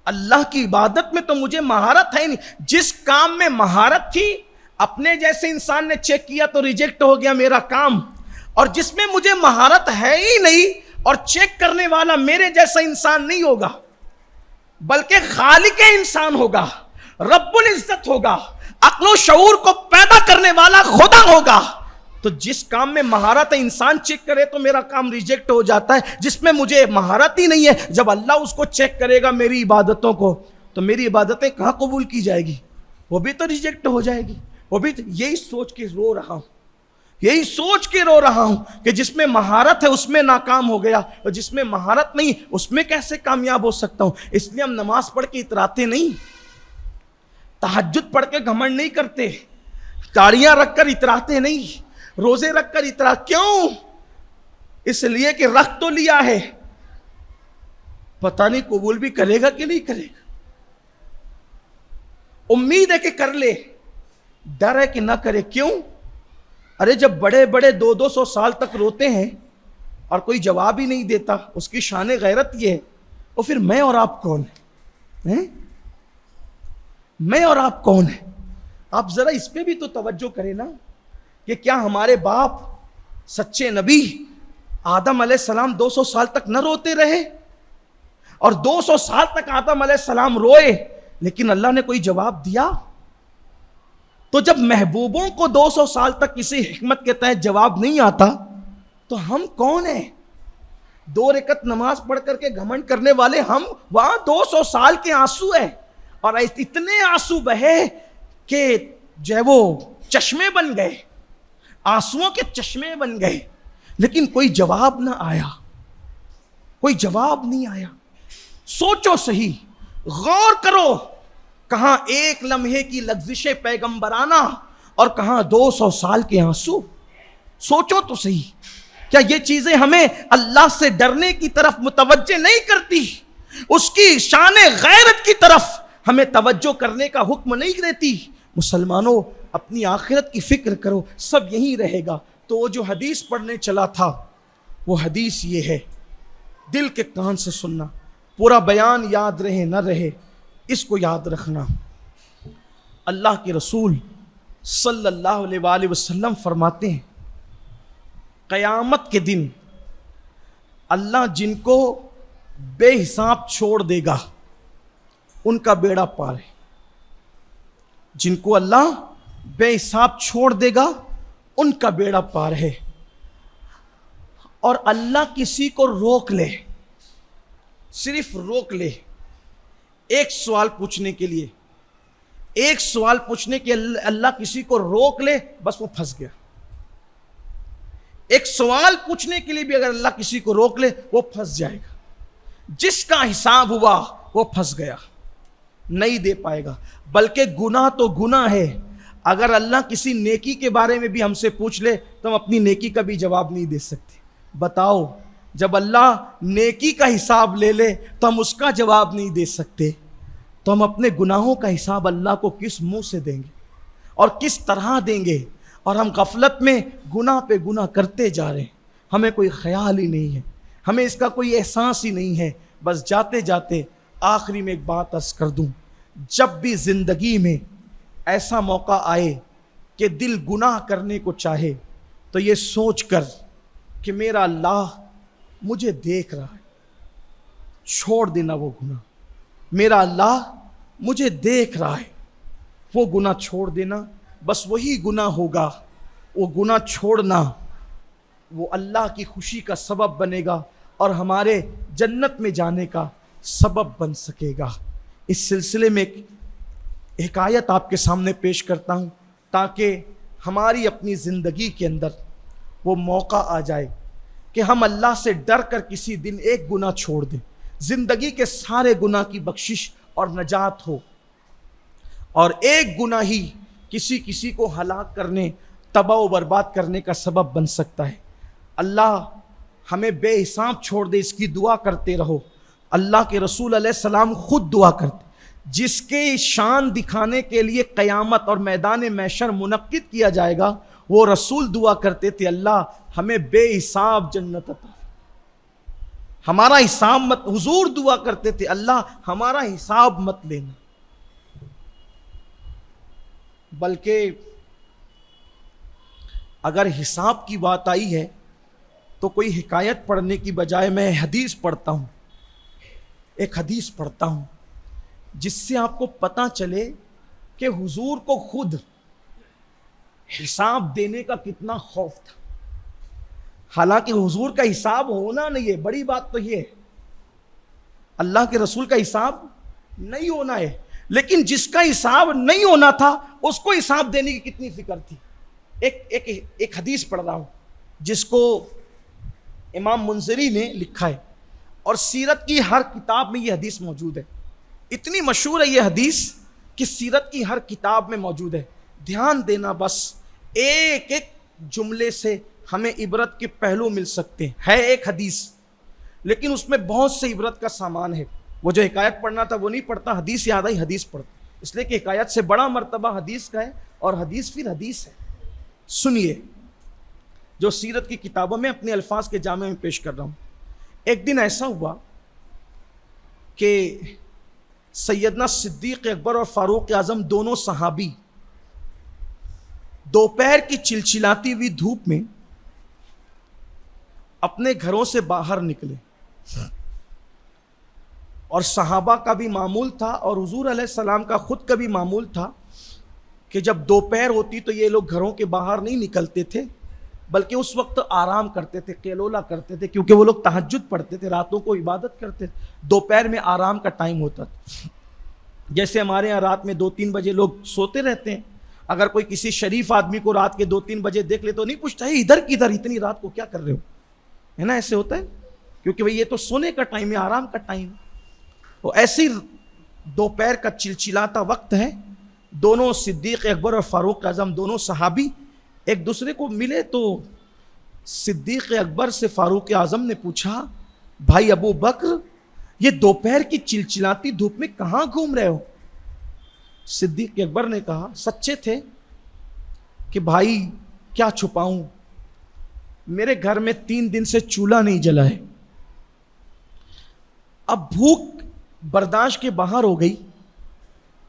اللہ کی عبادت میں تو مجھے مہارت ہے نہیں۔ جس کام میں مہارت تھی اپنے جیسے انسان نے چیک کیا تو ریجیکٹ ہو گیا میرا کام، اور جس میں مجھے مہارت ہے ہی نہیں اور چیک کرنے والا میرے جیسا انسان نہیں ہوگا بلکہ خالق انسان ہوگا، رب العزت ہوگا، عقل و شعور کو پیدا کرنے والا خدا ہوگا، تو جس کام میں مہارت ہے انسان چیک کرے تو میرا کام ریجیکٹ ہو جاتا ہے۔ جس میں مجھے مہارت ہی نہیں ہے، جب اللہ اس کو چیک کرے گا میری عبادتوں کو تو میری عبادتیں کہاں قبول کی جائے گی؟ وہ بھی تو ریجیکٹ ہو جائے گی۔ وہ بھی یہی سوچ کے رو رہا ہوں، یہی سوچ کے رو رہا ہوں کہ جس میں مہارت ہے اس میں ناکام ہو گیا، اور جس میں مہارت نہیں اس میں کیسے کامیاب ہو سکتا ہوں۔ اس لیے ہم نماز پڑھ کے اتراتے نہیں، تہجد پڑھ کے گھمنڈ نہیں کرتے، تاڑیاں رکھ کر اتراتے نہیں، روزے رکھ کر اترا کیوں؟ اس لیے کہ رکھ تو لیا ہے، پتہ نہیں قبول بھی کرے گا کہ نہیں کرے گا، امید ہے کہ کر لے، ڈر ہے کہ نہ کرے۔ کیوں؟ ارے جب بڑے بڑے 200 سال تک روتے ہیں اور کوئی جواب ہی نہیں دیتا، اس کی شان غیرت یہ ہے، اور پھر میں اور آپ کون ہیں؟ میں اور آپ کون ہیں؟ آپ ذرا اس پہ بھی تو توجہ کریں نا، کہ کیا ہمارے باپ سچے نبی آدم علیہ السلام 200 سال تک نہ روتے رہے؟ اور 200 سال تک آدم علیہ السلام روئے لیکن اللہ نے کوئی جواب دیا؟ تو جب محبوبوں کو 200 سال تک کسی حکمت کے تحت جواب نہیں آتا تو ہم کون ہیں؟ 2 رکعت نماز پڑھ کر کے گھمنڈ کرنے والے ہم، وہاں 200 سال کے آنسو ہیں، اور اتنے آنسو بہے کہ جو ہے وہ چشمے بن گئے، آنسوؤں کے چشمے بن گئے، لیکن کوئی جواب نہ آیا، کوئی جواب نہیں آیا۔ سوچو صحیح، غور کرو، کہاں ایک لمحے کی لغزش پیغمبرانہ اور کہاں 200 سال کے آنسو؟ سوچو تو صحیح، کیا یہ چیزیں ہمیں اللہ سے ڈرنے کی طرف متوجہ نہیں کرتی؟ اس کی شان غیرت کی طرف ہمیں توجہ کرنے کا حکم نہیں دیتی؟ مسلمانوں اپنی آخرت کی فکر کرو، سب یہی رہے گا۔ تو وہ جو حدیث پڑھنے چلا تھا وہ حدیث یہ ہے، دل کے کان سے سننا، پورا بیان یاد رہے نہ رہے اس کو یاد رکھنا۔ اللہ کے رسول صلی اللہ علیہ وآلہ وسلم فرماتے ہیں قیامت کے دن اللہ جن کو بے حساب چھوڑ دے گا ان کا بیڑا پار ہے، جن کو اللہ بے حساب چھوڑ دے گا ان کا بیڑا پار ہے. اور اللہ کسی کو روک لے, صرف روک لے ایک سوال پوچھنے کے لیے, ایک سوال پوچھنے کے اللہ کسی کو روک لے, بس وہ پھنس گیا. ایک سوال پوچھنے کے لیے بھی اگر اللہ کسی کو روک لے وہ پھنس جائے گا. جس کا حساب ہوا وہ پھنس گیا, نہیں دے پائے گا. بلکہ گناہ تو گناہ ہے, اگر اللہ کسی نیکی کے بارے میں بھی ہم سے پوچھ لے تو ہم اپنی نیکی کا بھی جواب نہیں دے سکتے. بتاؤ, جب اللہ نیکی کا حساب لے لے تو ہم اس کا جواب نہیں دے سکتے, تو ہم اپنے گناہوں کا حساب اللہ کو کس منہ سے دیں گے اور کس طرح دیں گے؟ اور ہم غفلت میں گناہ پہ گناہ کرتے جا رہے ہیں, ہمیں کوئی خیال ہی نہیں ہے, ہمیں اس کا کوئی احساس ہی نہیں ہے. بس جاتے جاتے آخری میں ایک بات عرض کر دوں, جب بھی زندگی میں ایسا موقع آئے کہ دل گناہ کرنے کو چاہے تو یہ سوچ کر کہ میرا اللہ مجھے دیکھ رہا ہے, چھوڑ دینا وہ گناہ. میرا اللہ مجھے دیکھ رہا ہے, وہ گناہ چھوڑ دینا. بس وہی گناہ ہوگا, وہ گناہ چھوڑنا وہ اللہ کی خوشی کا سبب بنے گا اور ہمارے جنت میں جانے کا سبب بن سکے گا. اس سلسلے میں ایک آیت آپ کے سامنے پیش کرتا ہوں تاکہ ہماری اپنی زندگی کے اندر وہ موقع آ جائے کہ ہم اللہ سے ڈر کر کسی دن ایک گناہ چھوڑ دیں, زندگی کے سارے گناہ کی بخشش اور نجات ہو. اور ایک گناہ ہی کسی کو ہلاک کرنے, تباہ و برباد کرنے کا سبب بن سکتا ہے. اللہ ہمیں بے حساب چھوڑ دے, اس کی دعا کرتے رہو. اللہ کے رسول علیہ السلام خود دعا کرتے, جس کے شان دکھانے کے لیے قیامت اور میدان محشر منعقد کیا جائے گا, وہ رسول دعا کرتے تھے, اللہ ہمیں بے حساب جنت عطا. ہمارا حساب مت, حضور دعا کرتے تھے, اللہ ہمارا حساب مت لینا. بلکہ اگر حساب کی بات آئی ہے تو کوئی حکایت پڑھنے کی بجائے میں حدیث پڑھتا ہوں, ایک حدیث پڑھتا ہوں جس سے آپ کو پتہ چلے کہ حضور کو خود حساب دینے کا کتنا خوف تھا. حالانکہ حضور کا حساب ہونا نہیں ہے, بڑی بات تو یہ ہے, اللہ کے رسول کا حساب نہیں ہونا ہے, لیکن جس کا حساب نہیں ہونا تھا اس کو حساب دینے کی کتنی فکر تھی. ایک حدیث پڑھ رہا ہوں جس کو امام منذری نے لکھا ہے, اور سیرت کی ہر کتاب میں یہ حدیث موجود ہے. اتنی مشہور ہے یہ حدیث کہ سیرت کی ہر کتاب میں موجود ہے. دھیان دینا, بس ایک ایک جملے سے ہمیں عبرت کے پہلو مل سکتے ہیں. ہے ایک حدیث لیکن اس میں بہت سے عبرت کا سامان ہے. وہ جو حکایت پڑھنا تھا وہ نہیں پڑھتا, حدیث یاد آئی حدیث پڑھتا, اس لیے کہ حکایت سے بڑا مرتبہ حدیث کا ہے اور حدیث پھر حدیث ہے. سنیے جو سیرت کی کتابوں میں اپنے الفاظ کے جامع میں پیش کر رہا ہوں. ایک دن ایسا ہوا کہ سیدنا صدیق اکبر اور فاروق اعظم دونوں صحابی دوپہر کی چلچلاتی ہوئی دھوپ میں اپنے گھروں سے باہر نکلے. اور صحابہ کا بھی معمول تھا اور حضور علیہ السلام کا خود کا بھی معمول تھا کہ جب دوپہر ہوتی تو یہ لوگ گھروں کے باہر نہیں نکلتے تھے, بلکہ اس وقت آرام کرتے تھے, قیلولہ کرتے تھے, کیونکہ وہ لوگ تہجد پڑھتے تھے, راتوں کو عبادت کرتے تھے. دوپہر میں آرام کا ٹائم ہوتا تھا. جیسے ہمارے ہاں رات میں 2-3 بجے لوگ سوتے رہتے ہیں. اگر کوئی کسی شریف آدمی کو رات کے 2-3 بجے دیکھ لے تو نہیں پوچھتا ہے ادھر کدھر, اتنی رات کو کیا کر رہے ہو, ہے نا, ایسے ہوتا ہے, کیونکہ بھئی یہ تو سونے کا ٹائم ہے, آرام کا ٹائم. تو ایسی دوپہر کا چلچلاتا وقت ہے, دونوں صدیق اکبر اور فاروق اعظم دونوں صحابی ایک دوسرے کو ملے. تو صدیق اکبر سے فاروق اعظم نے پوچھا, بھائی ابو بکر, یہ دوپہر کی چلچلاتی دھوپ میں کہاں گھوم رہے ہو؟ صدیق اکبر نے کہا, سچے تھے کہ بھائی کیا چھپاؤں, میرے گھر میں 3 دن سے چولہا نہیں جلا ہے. اب بھوک برداشت کے باہر ہو گئی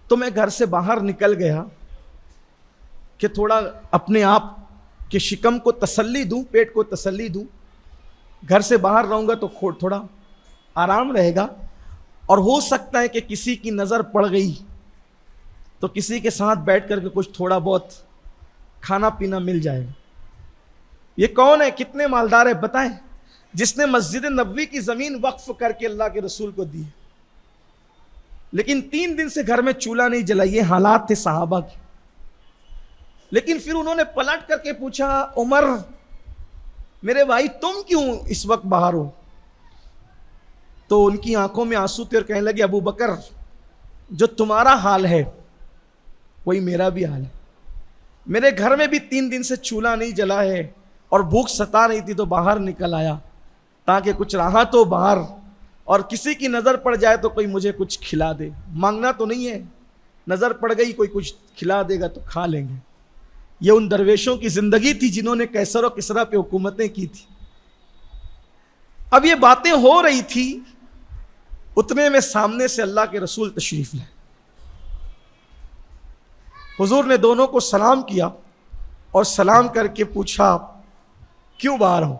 تو میں گھر سے باہر نکل گیا کہ تھوڑا اپنے آپ کے شکم کو تسلی دوں, پیٹ کو تسلی دوں. گھر سے باہر رہوں گا تو تھوڑا آرام رہے گا, اور ہو سکتا ہے کہ کسی کی نظر پڑ گئی تو کسی کے ساتھ بیٹھ کر کے کچھ تھوڑا بہت کھانا پینا مل جائے گا. یہ کون ہے, کتنے مالدار ہے بتائیں, جس نے مسجد نبوی کی زمین وقف کر کے اللہ کے رسول کو دی, لیکن 3 دن سے گھر میں چولہا نہیں جلا. یہ حالات تھے صحابہ کے. لیکن پھر انہوں نے پلٹ کر کے پوچھا, عمر میرے بھائی تم کیوں اس وقت باہر ہو؟ تو ان کی آنکھوں میں آنسو تھے اور کہنے لگے, ابو بکر جو تمہارا حال ہے وہی میرا بھی حال ہے. میرے گھر میں بھی 3 دن سے چولہا نہیں جلا ہے اور بھوک ستا رہی تھی تو باہر نکل آیا تاکہ کچھ رہا تو باہر, اور کسی کی نظر پڑ جائے تو کوئی مجھے کچھ کھلا دے. مانگنا تو نہیں ہے, نظر پڑ گئی کوئی کچھ کھلا دے گا تو کھا لیں گے. یہ ان درویشوں کی زندگی تھی جنہوں نے کیسر و کسرا پہ حکومتیں کی تھی. اب یہ باتیں ہو رہی تھی, اتنے میں سامنے سے اللہ کے رسول تشریف لائے. حضور نے دونوں کو سلام کیا اور سلام کر کے پوچھا, کیوں باہر ہو؟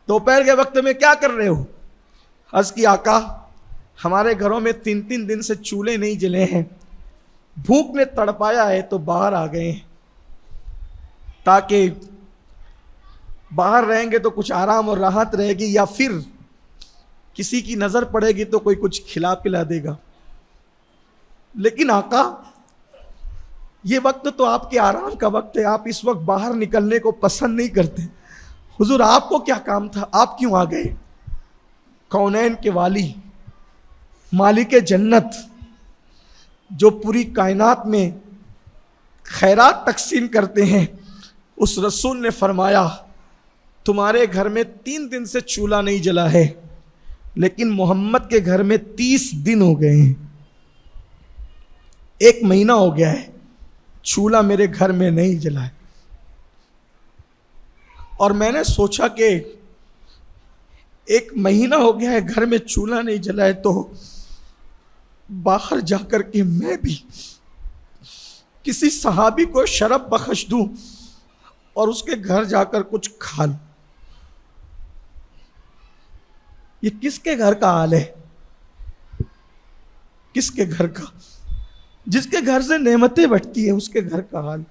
دوپہر کے وقت میں کیا کر رہے ہو؟ عرض کی, آقا ہمارے گھروں میں 3 دن سے چولہے نہیں جلے ہیں, بھوک نے تڑپایا ہے تو باہر آ گئے ہیں, تاکہ باہر رہیں گے تو کچھ آرام اور راحت رہے گی, یا پھر کسی کی نظر پڑے گی تو کوئی کچھ کھلا پلا دے گا. لیکن آقا یہ وقت تو آپ کے آرام کا وقت ہے, آپ اس وقت باہر نکلنے کو پسند نہیں کرتے. حضور آپ کو کیا کام تھا, آپ کیوں آ گئے؟ کونین کے والی, مالک جنت, جو پوری کائنات میں خیرات تقسیم کرتے ہیں, اس رسول نے فرمایا تمہارے گھر میں 3 دن سے چولہا نہیں جلا ہے, لیکن محمد کے گھر میں 30 دن ہو گئے ہیں, 1 مہینہ ہو گیا ہے چولہا میرے گھر میں نہیں جلا ہے. اور میں نے سوچا کہ 1 مہینہ ہو گیا ہے گھر میں چولہا نہیں جلا ہے, تو باہر جا کر کے میں بھی کسی صحابی کو شراب بخش دوں اور اس کے گھر جا کر کچھ کھا لوں. یہ کس کے گھر کا حال ہے؟ کس کے گھر کا؟ جس کے گھر سے نعمتیں بٹتی ہے اس کے گھر کا حال.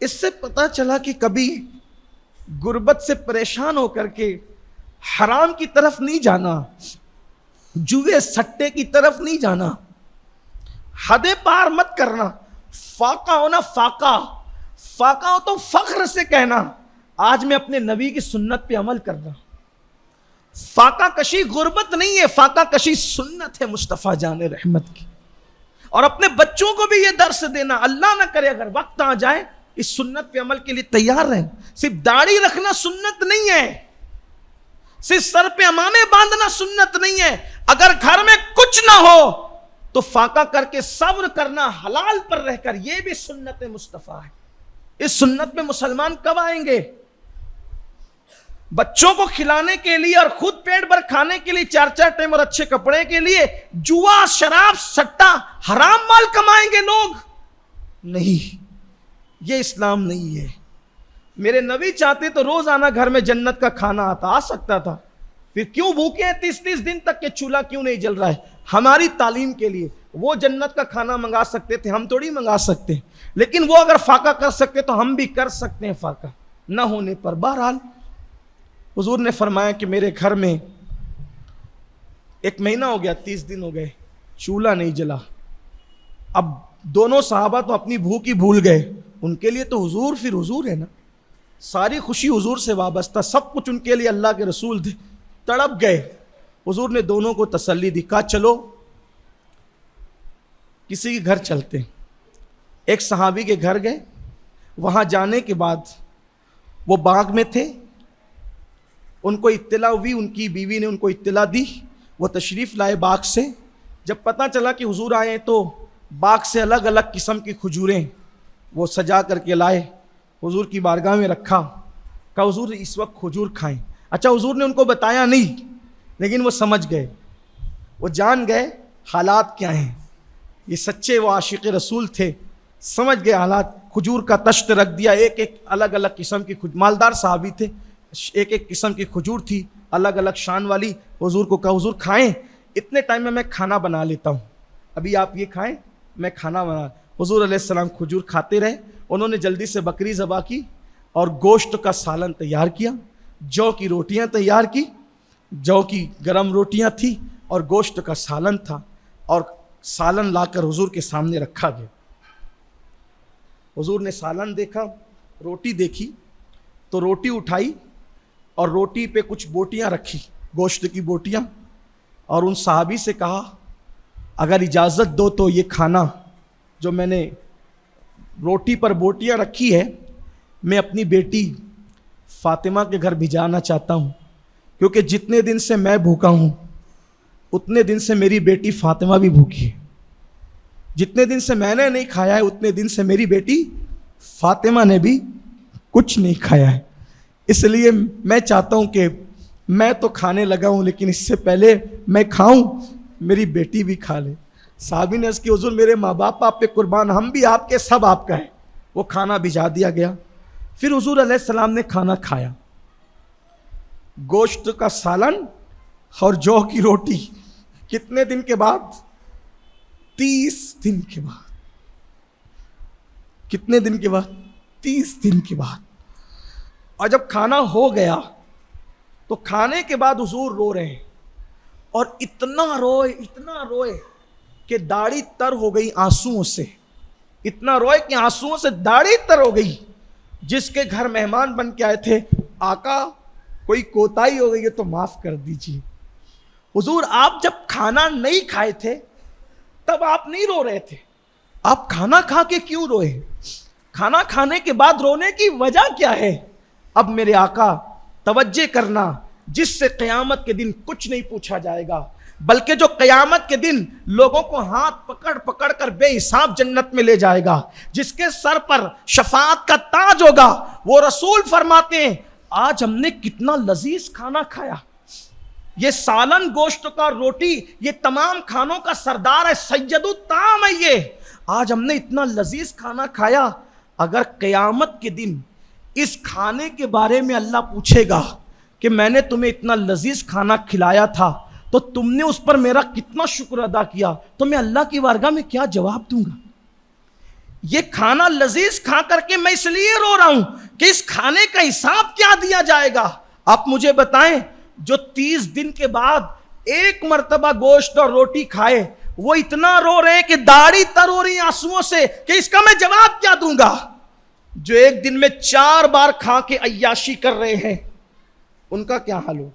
اس سے پتہ چلا کہ کبھی غربت سے پریشان ہو کر کے حرام کی طرف نہیں جانا, جوئے سٹے کی طرف نہیں جانا, حد پار مت کرنا. فاقہ ہونا, فاقہ ہو تو فخر سے کہنا آج میں اپنے نبی کی سنت پہ عمل کر رہا. فاقہ کشی غربت نہیں ہے, فاقہ کشی سنت ہے مصطفیٰ جان رحمت کی. اور اپنے بچوں کو بھی یہ درس دینا, اللہ نہ کرے اگر وقت آ جائے اس سنت پہ عمل کے لیے تیار رہیں. صرف داڑھی رکھنا سنت نہیں ہے, صرف سر پہ امامے باندھنا سنت نہیں ہے. اگر گھر میں کچھ نہ ہو تو فاقہ کر کے صبر کرنا حلال پر رہ کر, یہ بھی سنت مصطفیٰ ہے. اس سنت میں مسلمان کب آئیں گے؟ بچوں کو کھلانے کے لیے اور خود پیٹ بھر کھانے کے لیے 4 ٹائم اور اچھے کپڑے کے لیے جوا, شراب, سٹا, حرام مال کمائیں گے لوگ؟ نہیں, یہ اسلام نہیں ہے. میرے نبی چاہتے تو روزانہ گھر میں جنت کا کھانا آ سکتا تھا. پھر کیوں بھوکے ہیں 30 دن تک کہ چولہا کیوں نہیں جل رہا ہے؟ ہماری تعلیم کے لیے وہ جنت کا کھانا منگا سکتے تھے, ہم تھوڑی منگا سکتے ہیں. لیکن وہ اگر فاقہ کر سکتے تو ہم بھی کر سکتے ہیں فاقہ نہ ہونے پر. بہرحال حضور نے فرمایا کہ میرے گھر میں 1 مہینہ ہو گیا, 30 دن ہو گئے, چولہا نہیں جلا. اب دونوں صحابہ تو اپنی بھوک ہی بھول گئے, ان کے لیے تو حضور پھر حضور ہے نا, ساری خوشی حضور سے وابستہ, سب کچھ ان کے لیے اللہ کے رسول تھے. تڑپ گئے. حضور نے دونوں کو تسلی دی, کہا چلو کسی کے گھر چلتے. ایک صحابی کے گھر گئے. وہاں جانے کے بعد وہ باغ میں تھے, ان کو اطلاع ہوئی, ان کی بیوی نے ان کو اطلاع دی, وہ تشریف لائے باغ سے. جب پتہ چلا کہ حضور آئے ہیں تو باغ سے الگ الگ قسم کی کھجوریں وہ سجا کر کے لائے, حضور کی بارگاہ میں رکھا. کہا حضور اس وقت کھجور کھائیں. اچھا حضور نے ان کو بتایا نہیں, لیکن وہ سمجھ گئے, وہ جان گئے حالات کیا ہیں. یہ سچے وہ عاشق رسول تھے, سمجھ گئے حالات. کھجور کا تشت رکھ دیا, ایک الگ الگ قسم کی مالدار صحابی تھے, ایک قسم کی کھجور تھی الگ الگ شان والی. حضور کو کہا حضور کھائیں, اتنے ٹائم میں کھانا بنا لیتا ہوں. ابھی آپ یہ کھائیں، میں کھانا بنا. حضور علیہ السلام کھجور کھاتے رہے. انہوں نے جلدی سے بکری ذبح کی اور گوشت کا سالن تیار کیا، جو کی روٹیاں تیار کی، جو کی گرم روٹیاں تھیں اور گوشت کا سالن تھا، اور سالن لا کر حضور کے سامنے رکھا گیا. حضور نے سالن دیکھا، روٹی دیکھی تو روٹی اٹھائی اور روٹی پہ کچھ بوٹیاں رکھی، گوشت کی بوٹیاں، اور ان صحابی سے کہا اگر اجازت دو تو یہ کھانا جو میں نے روٹی پر بوٹیاں رکھی ہے میں اپنی بیٹی فاطمہ کے گھر بھیجانا چاہتا ہوں، کیونکہ جتنے دن سے میں بھوکا ہوں اتنے دن سے میری بیٹی فاطمہ بھی بھوکی ہے. جتنے دن سے میں نے نہیں کھایا ہے اتنے دن سے میری بیٹی فاطمہ نے بھی کچھ نہیں کھایا ہے. اس لیے میں چاہتا ہوں کہ میں تو کھانے لگا ہوں لیکن اس سے پہلے میں کھاؤں میری بیٹی بھی کھا لے. صحابی نے عرض کی حضور میرے ماں باپ آپ پہ قربان، ہم بھی آپ کے، سب آپ کا ہے. وہ کھانا بھجا دیا گیا. پھر حضور علیہ السلام نے کھانا کھایا، گوشت کا سالن اور جو کی روٹی. کتنے دن کے بعد؟ 30 دن کے بعد. کتنے دن کے بعد؟ 30 دن کے بعد. اور جب کھانا ہو گیا تو کھانے کے بعد حضور رو رہے ہیں، اور اتنا روئے کہ داڑھی تر ہو گئی آنسوؤں سے. اتنا روئے کہ آنسوؤں سے داڑھی تر ہو گئی. جس کے گھر مہمان بن کے آئے تھے، آقا کوئی کوتاہی ہو گئی ہے تو معاف کر دیجیے. حضور آپ جب کھانا نہیں کھائے تھے تب آپ نہیں رو رہے تھے، آپ کھانا کھا کے کیوں روئے؟ کھانا کھانے کے بعد رونے کی وجہ کیا ہے؟ اب میرے آقا توجہ کرنا، جس سے قیامت کے دن کچھ نہیں پوچھا جائے گا، بلکہ جو قیامت کے دن لوگوں کو ہاتھ پکڑ پکڑ کر بے حساب جنت میں لے جائے گا، جس کے سر پر شفاعت کا تاج ہوگا، وہ رسول فرماتے ہیں آج ہم نے کتنا لذیذ کھانا کھایا. یہ سالن، گوشت کا روٹی، یہ تمام کھانوں کا سردار ہے، سید الطعام ہے. یہ آج ہم نے اتنا لذیذ کھانا کھایا. اگر قیامت کے دن اس کھانے کے بارے میں اللہ پوچھے گا کہ میں نے تمہیں اتنا لذیذ کھانا کھلایا تھا تو تم نے اس پر میرا کتنا شکر ادا کیا، تو میں اللہ کی بارگاہ میں کیا جواب دوں گا؟ یہ کھانا لذیذ کھا کر کے میں اس لیے رو رہا ہوں کہ اس کھانے کا حساب کیا دیا جائے گا. آپ مجھے بتائیں، جو 30 دن کے بعد ایک مرتبہ گوشت اور روٹی کھائے وہ اتنا رو رہے ہیں کہ داڑھی تر ہو رہی آنسوؤں سے کہ اس کا میں جواب کیا دوں گا. جو ایک دن میں 4 بار کھا کے عیاشی کر رہے ہیں ان کا کیا حال ہو؟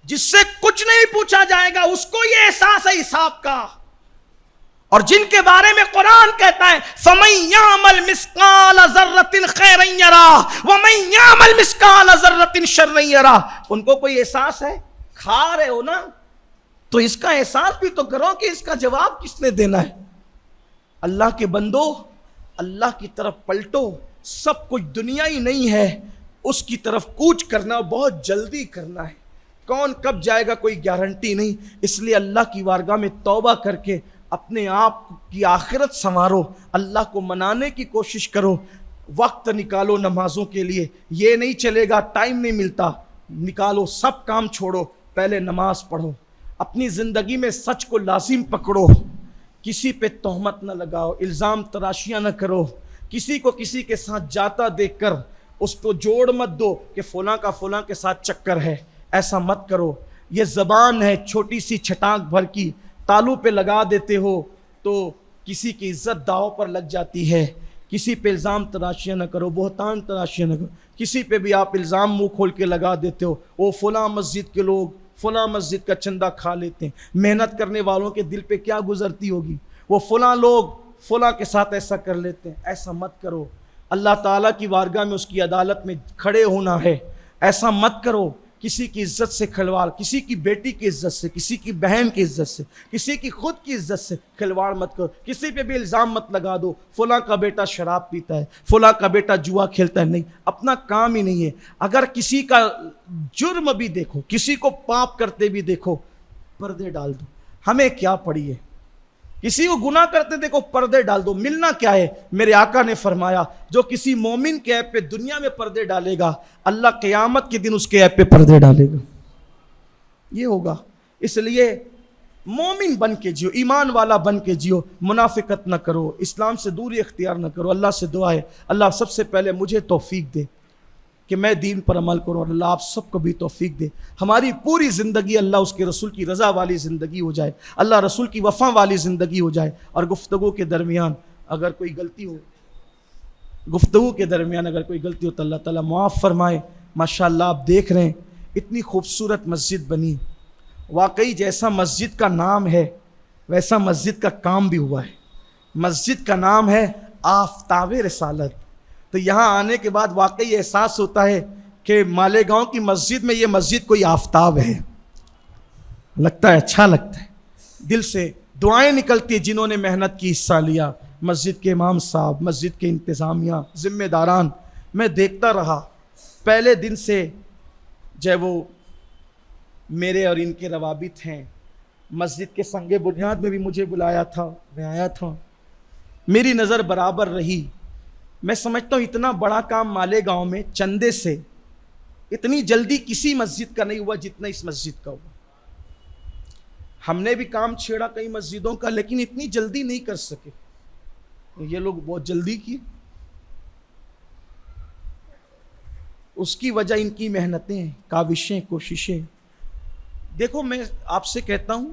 جس سے کچھ نہیں پوچھا جائے گا اس کو یہ احساس ہے حساب کا. اور جن کے بارے میں قرآن کہتا ہے فَمَن يَعْمَلْ مِثْقَالَ ذَرَّةٍ خَيْرًا يَرَهُ وَمَن يَعْمَلْ مِثْقَالَ ذَرَّةٍ شَرًّا يَرَهُ. ان کو کوئی احساس ہے؟ کھا رہے ہو نا تو اس کا احساس بھی تو کرو کہ اس کا جواب کس نے دینا ہے. اللہ کے بندو، اللہ کی طرف پلٹو. سب کچھ دنیا ہی نہیں ہے، اس کی طرف کوچ کرنا بہت جلدی کرنا ہے. کون کب جائے گا کوئی گارنٹی نہیں. اس لیے اللہ کی بارگاہ میں توبہ کر کے اپنے آپ کی آخرت سنوارو، اللہ کو منانے کی کوشش کرو، وقت نکالو نمازوں کے لیے. یہ نہیں چلے گا ٹائم نہیں ملتا، نکالو، سب کام چھوڑو، پہلے نماز پڑھو. اپنی زندگی میں سچ کو لازم پکڑو، کسی پہ تہمت نہ لگاؤ، الزام تراشیاں نہ کرو. کسی کو کسی کے ساتھ جاتا دیکھ کر اس کو جوڑ مت دو کہ فلاں کا فلاں کے ساتھ چکر ہے، ایسا مت کرو. یہ زبان ہے چھوٹی سی چھٹانک بھر کی، تالو پہ لگا دیتے ہو تو کسی کی عزت داؤ پر لگ جاتی ہے. کسی پہ الزام تراشیاں نہ کرو، بہتان تراشیاں نہ کرو. کسی پہ بھی آپ الزام منہ کھول کے لگا دیتے ہو، وہ فلاں مسجد کے لوگ فلاں مسجد کا چندہ کھا لیتے ہیں. محنت کرنے والوں کے دل پہ کیا گزرتی ہوگی، وہ فلاں لوگ فلاں کے ساتھ ایسا کر لیتے ہیں. ایسا مت کرو. اللہ تعالیٰ کی بارگاہ میں اس کی عدالت میں کھڑے ہونا ہے. ایسا مت کرو. کسی کی عزت سے کھلواڑ، کسی کی بیٹی کی عزت سے، کسی کی بہن کی عزت سے، کسی کی خود کی عزت سے کھلواڑ مت کرو. کسی پہ بھی الزام مت لگا دو فلاں کا بیٹا شراب پیتا ہے، فلاں کا بیٹا جوا کھیلتا ہے. نہیں، اپنا کام ہی نہیں ہے. اگر کسی کا جرم بھی دیکھو، کسی کو پاپ کرتے بھی دیکھو، پردے ڈال دو. ہمیں کیا پڑی ہے؟ کسی کو گناہ کرتے دیکھو، پردے ڈال دو. ملنا کیا ہے؟ میرے آقا نے فرمایا جو کسی مومن کے عیب پہ دنیا میں پردے ڈالے گا، اللہ قیامت کے دن اس کے عیب پہ پردے ڈالے گا. یہ ہوگا. اس لیے مومن بن کے جیو، ایمان والا بن کے جیو، منافقت نہ کرو، اسلام سے دوری اختیار نہ کرو۔ اللہ سے دعا ہے اللہ سب سے پہلے مجھے توفیق دے کہ میں دین پر عمل کروں، اور اللہ آپ سب کو بھی توفیق دے، ہماری پوری زندگی اللہ اس کے رسول کی رضا والی زندگی ہو جائے، اللہ رسول کی وفا والی زندگی ہو جائے۔ اور گفتگو کے درمیان اگر کوئی غلطی ہو، تو اللہ تعالیٰ معاف فرمائے۔ ماشاءاللہ آپ دیکھ رہے ہیں اتنی خوبصورت مسجد بنی، واقعی جیسا مسجد کا نام ہے ویسا مسجد کا کام بھی ہوا ہے۔ مسجد کا نام ہے آفتاب رسالت، تو یہاں آنے کے بعد واقعی احساس ہوتا ہے کہ مالیگاؤں کی مسجد میں یہ مسجد کوئی آفتاب ہے، لگتا ہے اچھا لگتا ہے، دل سے دعائیں نکلتی ہیں جنہوں نے محنت کی، حصہ لیا، مسجد کے امام صاحب، مسجد کے انتظامیہ، ذمہ داران۔ میں دیکھتا رہا پہلے دن سے، جب وہ میرے اور ان کے روابط ہیں، مسجد کے سنگ بنیاد میں بھی مجھے بلایا تھا، میں آیا تھا، میری نظر برابر رہی۔ میں سمجھتا ہوں اتنا بڑا کام مالیگاؤں میں چندے سے اتنی جلدی کسی مسجد کا نہیں ہوا جتنا اس مسجد کا ہوا۔ ہم نے بھی کام چھیڑا کئی مسجدوں کا، لیکن اتنی جلدی نہیں کر سکے، یہ لوگ بہت جلدی کی۔ اس کی وجہ ان کی محنتیں، کاوشیں، کوششیں۔ دیکھو میں آپ سے کہتا ہوں،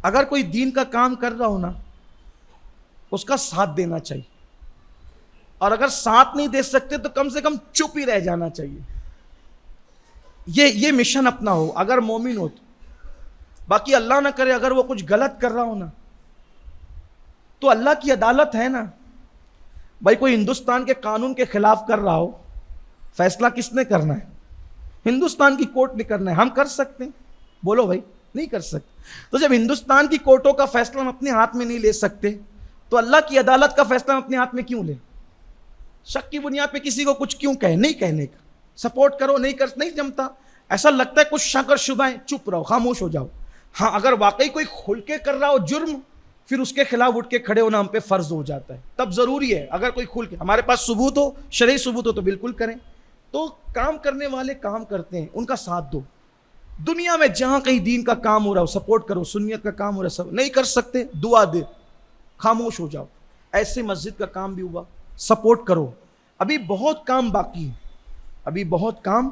اگر کوئی دین کا کام کر رہا ہو نا، اس کا ساتھ دینا چاہیے، اور اگر ساتھ نہیں دے سکتے تو کم سے کم چپ ہی رہ جانا چاہیے۔ یہ مشن اپنا ہو اگر مومن ہو تو۔ باقی اللہ نہ کرے اگر وہ کچھ غلط کر رہا ہو نا، تو اللہ کی عدالت ہے نا بھائی، کوئی ہندوستان کے قانون کے خلاف کر رہا ہو، فیصلہ کس نے کرنا ہے؟ ہندوستان کی کورٹ نے کرنا ہے۔ ہم کر سکتے ہیں؟ بولو بھائی، نہیں کر سکتے۔ تو جب ہندوستان کی کورٹوں کا فیصلہ ہم اپنے ہاتھ میں نہیں لے سکتے، تو اللہ کی عدالت کا فیصلہ ہم اپنے ہاتھ میں کیوں لیں؟ شک کی بنیاد پہ کسی کو کچھ کیوں کہیں؟ نہیں کہنے کا، سپورٹ کرو، نہیں جمتا۔ ایسا لگتا ہے کچھ شک اور شبہ، چپ رہو، خاموش ہو جاؤ۔ ہاں اگر واقعی کوئی کھل کے کر رہا ہو جرم، پھر اس کے خلاف اٹھ کے کھڑے ہونا ہم پہ فرض ہو جاتا ہے، تب ضروری ہے اگر کوئی کھل کے، ہمارے پاس ثبوت ہو، شرعی ثبوت ہو تو بالکل کریں۔ تو کام کرنے والے کام کرتے ہیں، ان کا ساتھ دو۔ دنیا میں جہاں کہیں دین کا کام ہو رہا ہو سپورٹ کرو، سنیت کا کام ہو رہا ہے نہیں کر سکتے دعا دے، خاموش ہو جاؤ۔ ایسے مسجد کا کام بھی ہوا، سپورٹ کرو۔ ابھی بہت کام باقی ہے، ابھی بہت کام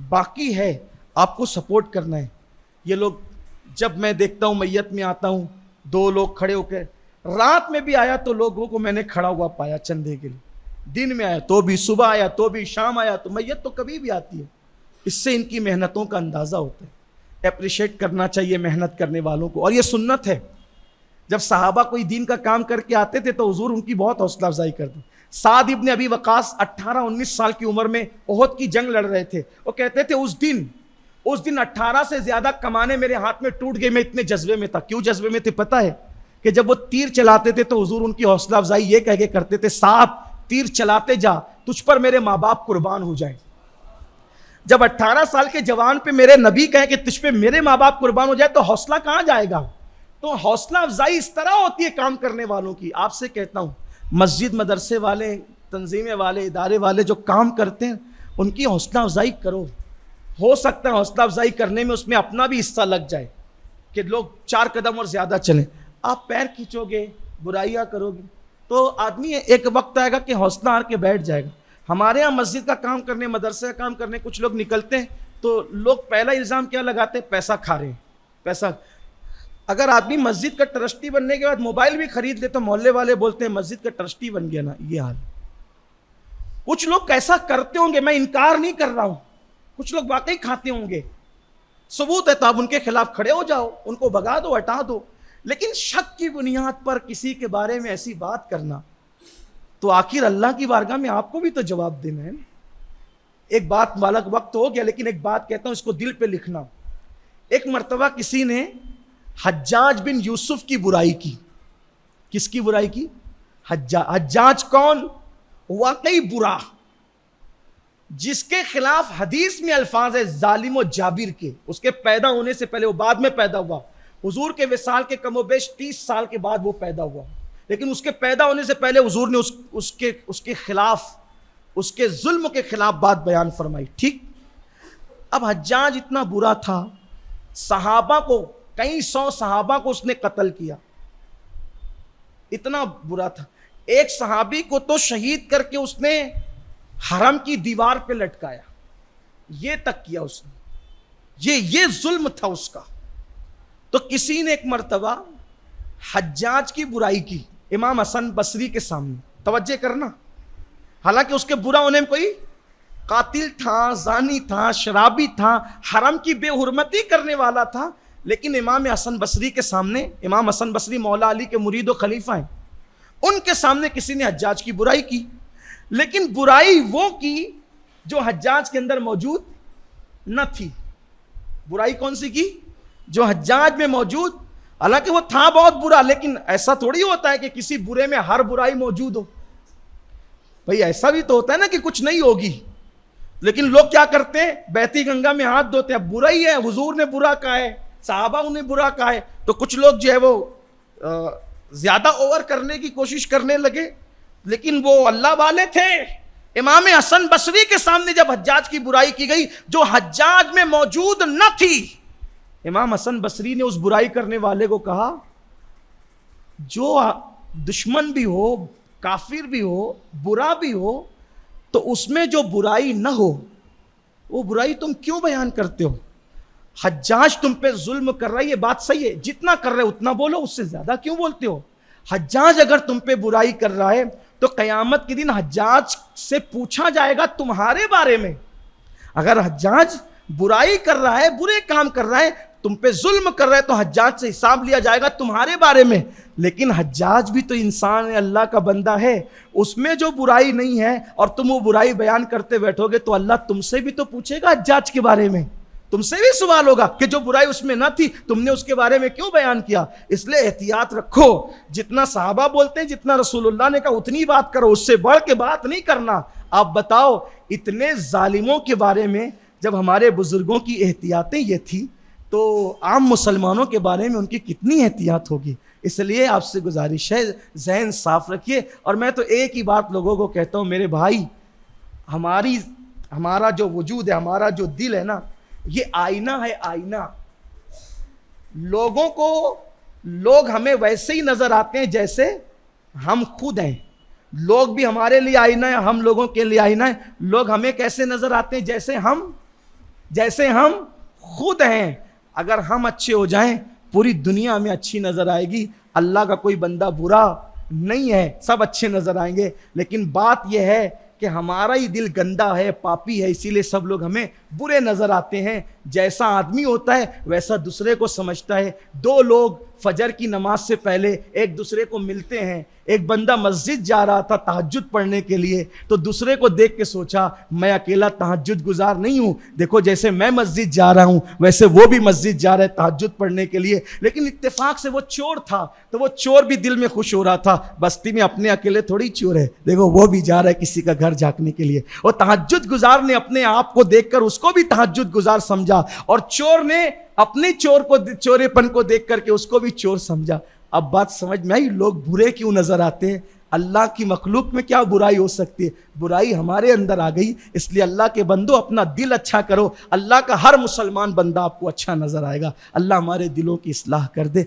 باقی ہے، آپ کو سپورٹ کرنا ہے۔ یہ لوگ، جب میں دیکھتا ہوں میت میں آتا ہوں، دو لوگ کھڑے ہو کے، رات میں بھی آیا تو لوگوں کو میں نے کھڑا ہوا پایا چندے کے لیے، دن میں آیا تو بھی، صبح آیا تو بھی، شام آیا تو، میت تو کبھی بھی آتی ہے۔ اس سے ان کی محنتوں کا اندازہ ہوتا ہے۔ اپریشیٹ کرنا چاہیے محنت کرنے والوں کو، اور یہ سنت ہے۔ جب صحابہ کوئی دین کا کام کر کے آتے تھے تو حضور ان کی بہت حوصلہ افزائی کرتے۔ سعد ابن ابی وقاص 18-19 سال کی عمر میں احد کی جنگ لڑ رہے تھے، وہ کہتے تھے اس دن 18 سے زیادہ کمانے میرے ہاتھ میں ٹوٹ گئے، میں اتنے جذبے میں تھا۔ کیوں جذبے میں تھے پتہ ہے؟ کہ جب وہ تیر چلاتے تھے تو حضور ان کی حوصلہ افزائی یہ کہہ کے کرتے تھے، سعد تیر چلاتے جا، تجھ پر میرے ماں باپ قربان ہو جائیں۔ جب 18 سال کے جوان پہ میرے نبی کہیں کہ تجھ پہ میرے ماں باپ قربان ہو جائے تو حوصلہ کہاں جائے گا؟ تو حوصلہ افزائی اس طرح ہوتی ہے کام کرنے والوں کی۔ آپ سے کہتا ہوں، مسجد مدرسے والے، تنظیمیں والے، ادارے والے جو کام کرتے ہیں ان کی حوصلہ افزائی کرو۔ ہو سکتا ہے حوصلہ افزائی کرنے میں اس میں اپنا بھی حصہ لگ جائے کہ لوگ 4 قدم اور زیادہ چلیں۔ آپ پیر کھینچو گے، برائیاں کرو گے تو آدمی ایک وقت آئے گا کہ حوصلہ ہار کے بیٹھ جائے گا۔ ہمارے ہاں مسجد کا کام کرنے، مدرسے کا کام کرنے کچھ لوگ نکلتے ہیں تو لوگ پہلا الزام کیا لگاتے ہیں؟ پیسہ کھا رہے ہیں، پیسہ۔ اگر آدمی مسجد کا ٹرسٹی بننے کے بعد موبائل بھی خرید لے تو محلے والے بولتے ہیں مسجد کا ٹرسٹی بن گیا نا، یہ حال۔ کچھ لوگ کیسا کرتے ہوں گے، میں انکار نہیں کر رہا ہوں، کچھ لوگ واقعی کھاتے ہوں گے، ثبوت ہے تو آپ ان کے خلاف کھڑے ہو جاؤ، ان کو بھگا دو، ہٹا دو۔ لیکن شک کی بنیاد پر کسی کے بارے میں ایسی بات کرنا، تو آخر اللہ کی بارگاہ میں آپ کو بھی تو جواب دینا ہے۔ ایک بات والا وقت ہو گیا، لیکن ایک بات کہتا ہوں، اس کو دل پہ لکھنا۔ ایک مرتبہ کسی نے حجاج بن یوسف کی برائی کی۔ کس کی برائی کی؟ حجاج کون؟ واقعی برا، جس کے خلاف حدیث میں الفاظ ہے ظالم و جابر کے۔ اس کے پیدا ہونے سے پہلے، وہ بعد میں پیدا ہوا، حضور کے وصال کے کم و بیش 30 سال کے بعد وہ پیدا ہوا، لیکن اس کے پیدا ہونے سے پہلے حضور نے اس کے خلاف، اس کے ظلم کے خلاف بات بیان فرمائی۔ ٹھیک، اب حجاج اتنا برا تھا، صحابہ کو کئی سو صحابہ کو اس نے قتل کیا، اتنا برا تھا۔ ایک صحابی کو تو شہید کر کے اس نے حرم کی دیوار پہ لٹکایا، یہ تک کیا اس نے، یہ ظلم تھا اس کا۔ تو کسی نے ایک مرتبہ حجاج کی برائی کی امام حسن بصری کے سامنے، توجہ کرنا، حالانکہ اس کے برا ہونے میں کوئی قاتل تھا، زانی تھا، شرابی تھا، حرم کی بے حرمتی کرنے والا تھا، لیکن امام حسن بصری کے سامنے، امام حسن بصری مولا علی کے مرید و خلیفہ ہیں، ان کے سامنے کسی نے حجاج کی برائی کی، لیکن برائی وہ کی جو حجاج کے اندر موجود نہ تھی۔ برائی کون سی کی؟ جو حجاج میں موجود، حالانکہ وہ تھا بہت برا، لیکن ایسا تھوڑی ہوتا ہے کہ کسی برے میں ہر برائی موجود ہو۔ بھئی ایسا بھی تو ہوتا ہے نا کہ کچھ نہیں ہوگی، لیکن لوگ کیا کرتے ہیں؟ بہتی گنگا میں ہاتھ دھوتے ہیں، اب برا ہی ہے، حضور نے برا کہا ہے، صحابہ انہیں برا کہا ہے، تو کچھ لوگ جو ہے وہ زیادہ اوور کرنے کی کوشش کرنے لگے، لیکن وہ اللہ والے تھے۔ امام حسن بصری کے سامنے جب حجاج کی برائی کی گئی جو حجاج میں موجود نہ تھی، امام حسن بصری نے اس برائی کرنے والے کو کہا، جو دشمن بھی ہو، کافر بھی ہو، برا بھی ہو، تو اس میں جو برائی نہ ہو وہ برائی تم کیوں بیان کرتے ہو؟ حجاج تم پہ ظلم کر رہا ہے، یہ بات صحیح ہے، جتنا کر رہے اتنا بولو، اس سے زیادہ کیوں بولتے ہو؟ حجاج اگر تم پہ برائی کر رہا ہے تو قیامت کے دن حجاج سے پوچھا جائے گا تمہارے بارے میں۔ اگر حجاج برائی کر رہا ہے، برے کام کر رہا ہے، تم پہ ظلم کر رہا ہے، تو حجاج سے حساب لیا جائے گا تمہارے بارے میں۔ لیکن حجاج بھی تو انسان ہے، اللہ کا بندہ ہے، اس میں جو برائی نہیں ہے اور تم وہ برائی بیان کرتے بیٹھو گے تو اللہ تم سے بھی تو پوچھے گا حجاج کے بارے میں، تم سے بھی سوال ہوگا کہ جو برائی اس میں نہ تھی تم نے اس کے بارے میں کیوں بیان کیا۔ اس لیے احتیاط رکھو، جتنا صحابہ بولتے ہیں، جتنا رسول اللہ نے کہا اتنی بات کرو، اس سے بڑھ کے بات نہیں کرنا۔ آپ بتاؤ اتنے ظالموں کے بارے میں جب ہمارے بزرگوں کی احتیاطیں یہ تھی تو عام مسلمانوں کے بارے میں ان کی کتنی احتیاط ہوگی۔ اس لیے آپ سے گزارش ہے ذہن صاف رکھیے۔ اور میں تو ایک ہی بات لوگوں کو کہتا ہوں، میرے بھائی، ہمارا جو وجود ہے، ہمارا جو دل ہے نا، یہ آئینہ ہے، آئینہ۔ لوگ ہمیں ویسے ہی نظر آتے ہیں جیسے ہم خود ہیں، لوگ بھی ہمارے لیے آئینہ ہے، ہم لوگوں کے لیے آئینہ ہے۔ لوگ ہمیں کیسے نظر آتے ہیں؟ جیسے ہم خود ہیں۔ اگر ہم اچھے ہو جائیں پوری دنیا ہمیں اچھی نظر آئے گی، اللہ کا کوئی بندہ برا نہیں ہے، سب اچھے نظر آئیں گے۔ لیکن بات یہ ہے کہ ہمارا ہی دل گندا ہے، پاپی ہے، اسی لیے سب لوگ ہمیں برے نظر آتے ہیں۔ جیسا آدمی ہوتا ہے ویسا دوسرے کو سمجھتا ہے۔ دو لوگ فجر کی نماز سے پہلے ایک دوسرے کو ملتے ہیں، ایک بندہ مسجد جا رہا تھا تہجد پڑھنے کے لیے، تو دوسرے کو دیکھ کے سوچا میں اکیلا تہجد گزار نہیں ہوں، دیکھو جیسے میں مسجد جا رہا ہوں ویسے وہ بھی مسجد جا رہا ہے تہجد پڑھنے کے لیے۔ لیکن اتفاق سے وہ چور تھا، تو وہ چور بھی دل میں خوش ہو رہا تھا، بستی میں اپنے اکیلے تھوڑی چور ہے، دیکھو وہ بھی جا رہا ہے کسی کا گھر جھانکنے کے لیے۔ اور تہجد گزار نے اپنے آپ کو دیکھ کر اس کو بھی تہجد گزار سمجھا، اور چور نے اپنے چورے پن کو دیکھ کر کے اس کو بھی چور سمجھا۔ اب بات سمجھ میں آئی لوگ برے کیوں نظر آتے ہیں؟ اللہ کی مخلوق میں کیا برائی ہو سکتی ہے؟ برائی ہمارے اندر آ گئی، اس لیے اللہ کے بندو اپنا دل اچھا کرو، اللہ کا ہر مسلمان بندہ آپ کو اچھا نظر آئے گا۔ اللہ ہمارے دلوں کی اصلاح کر دے۔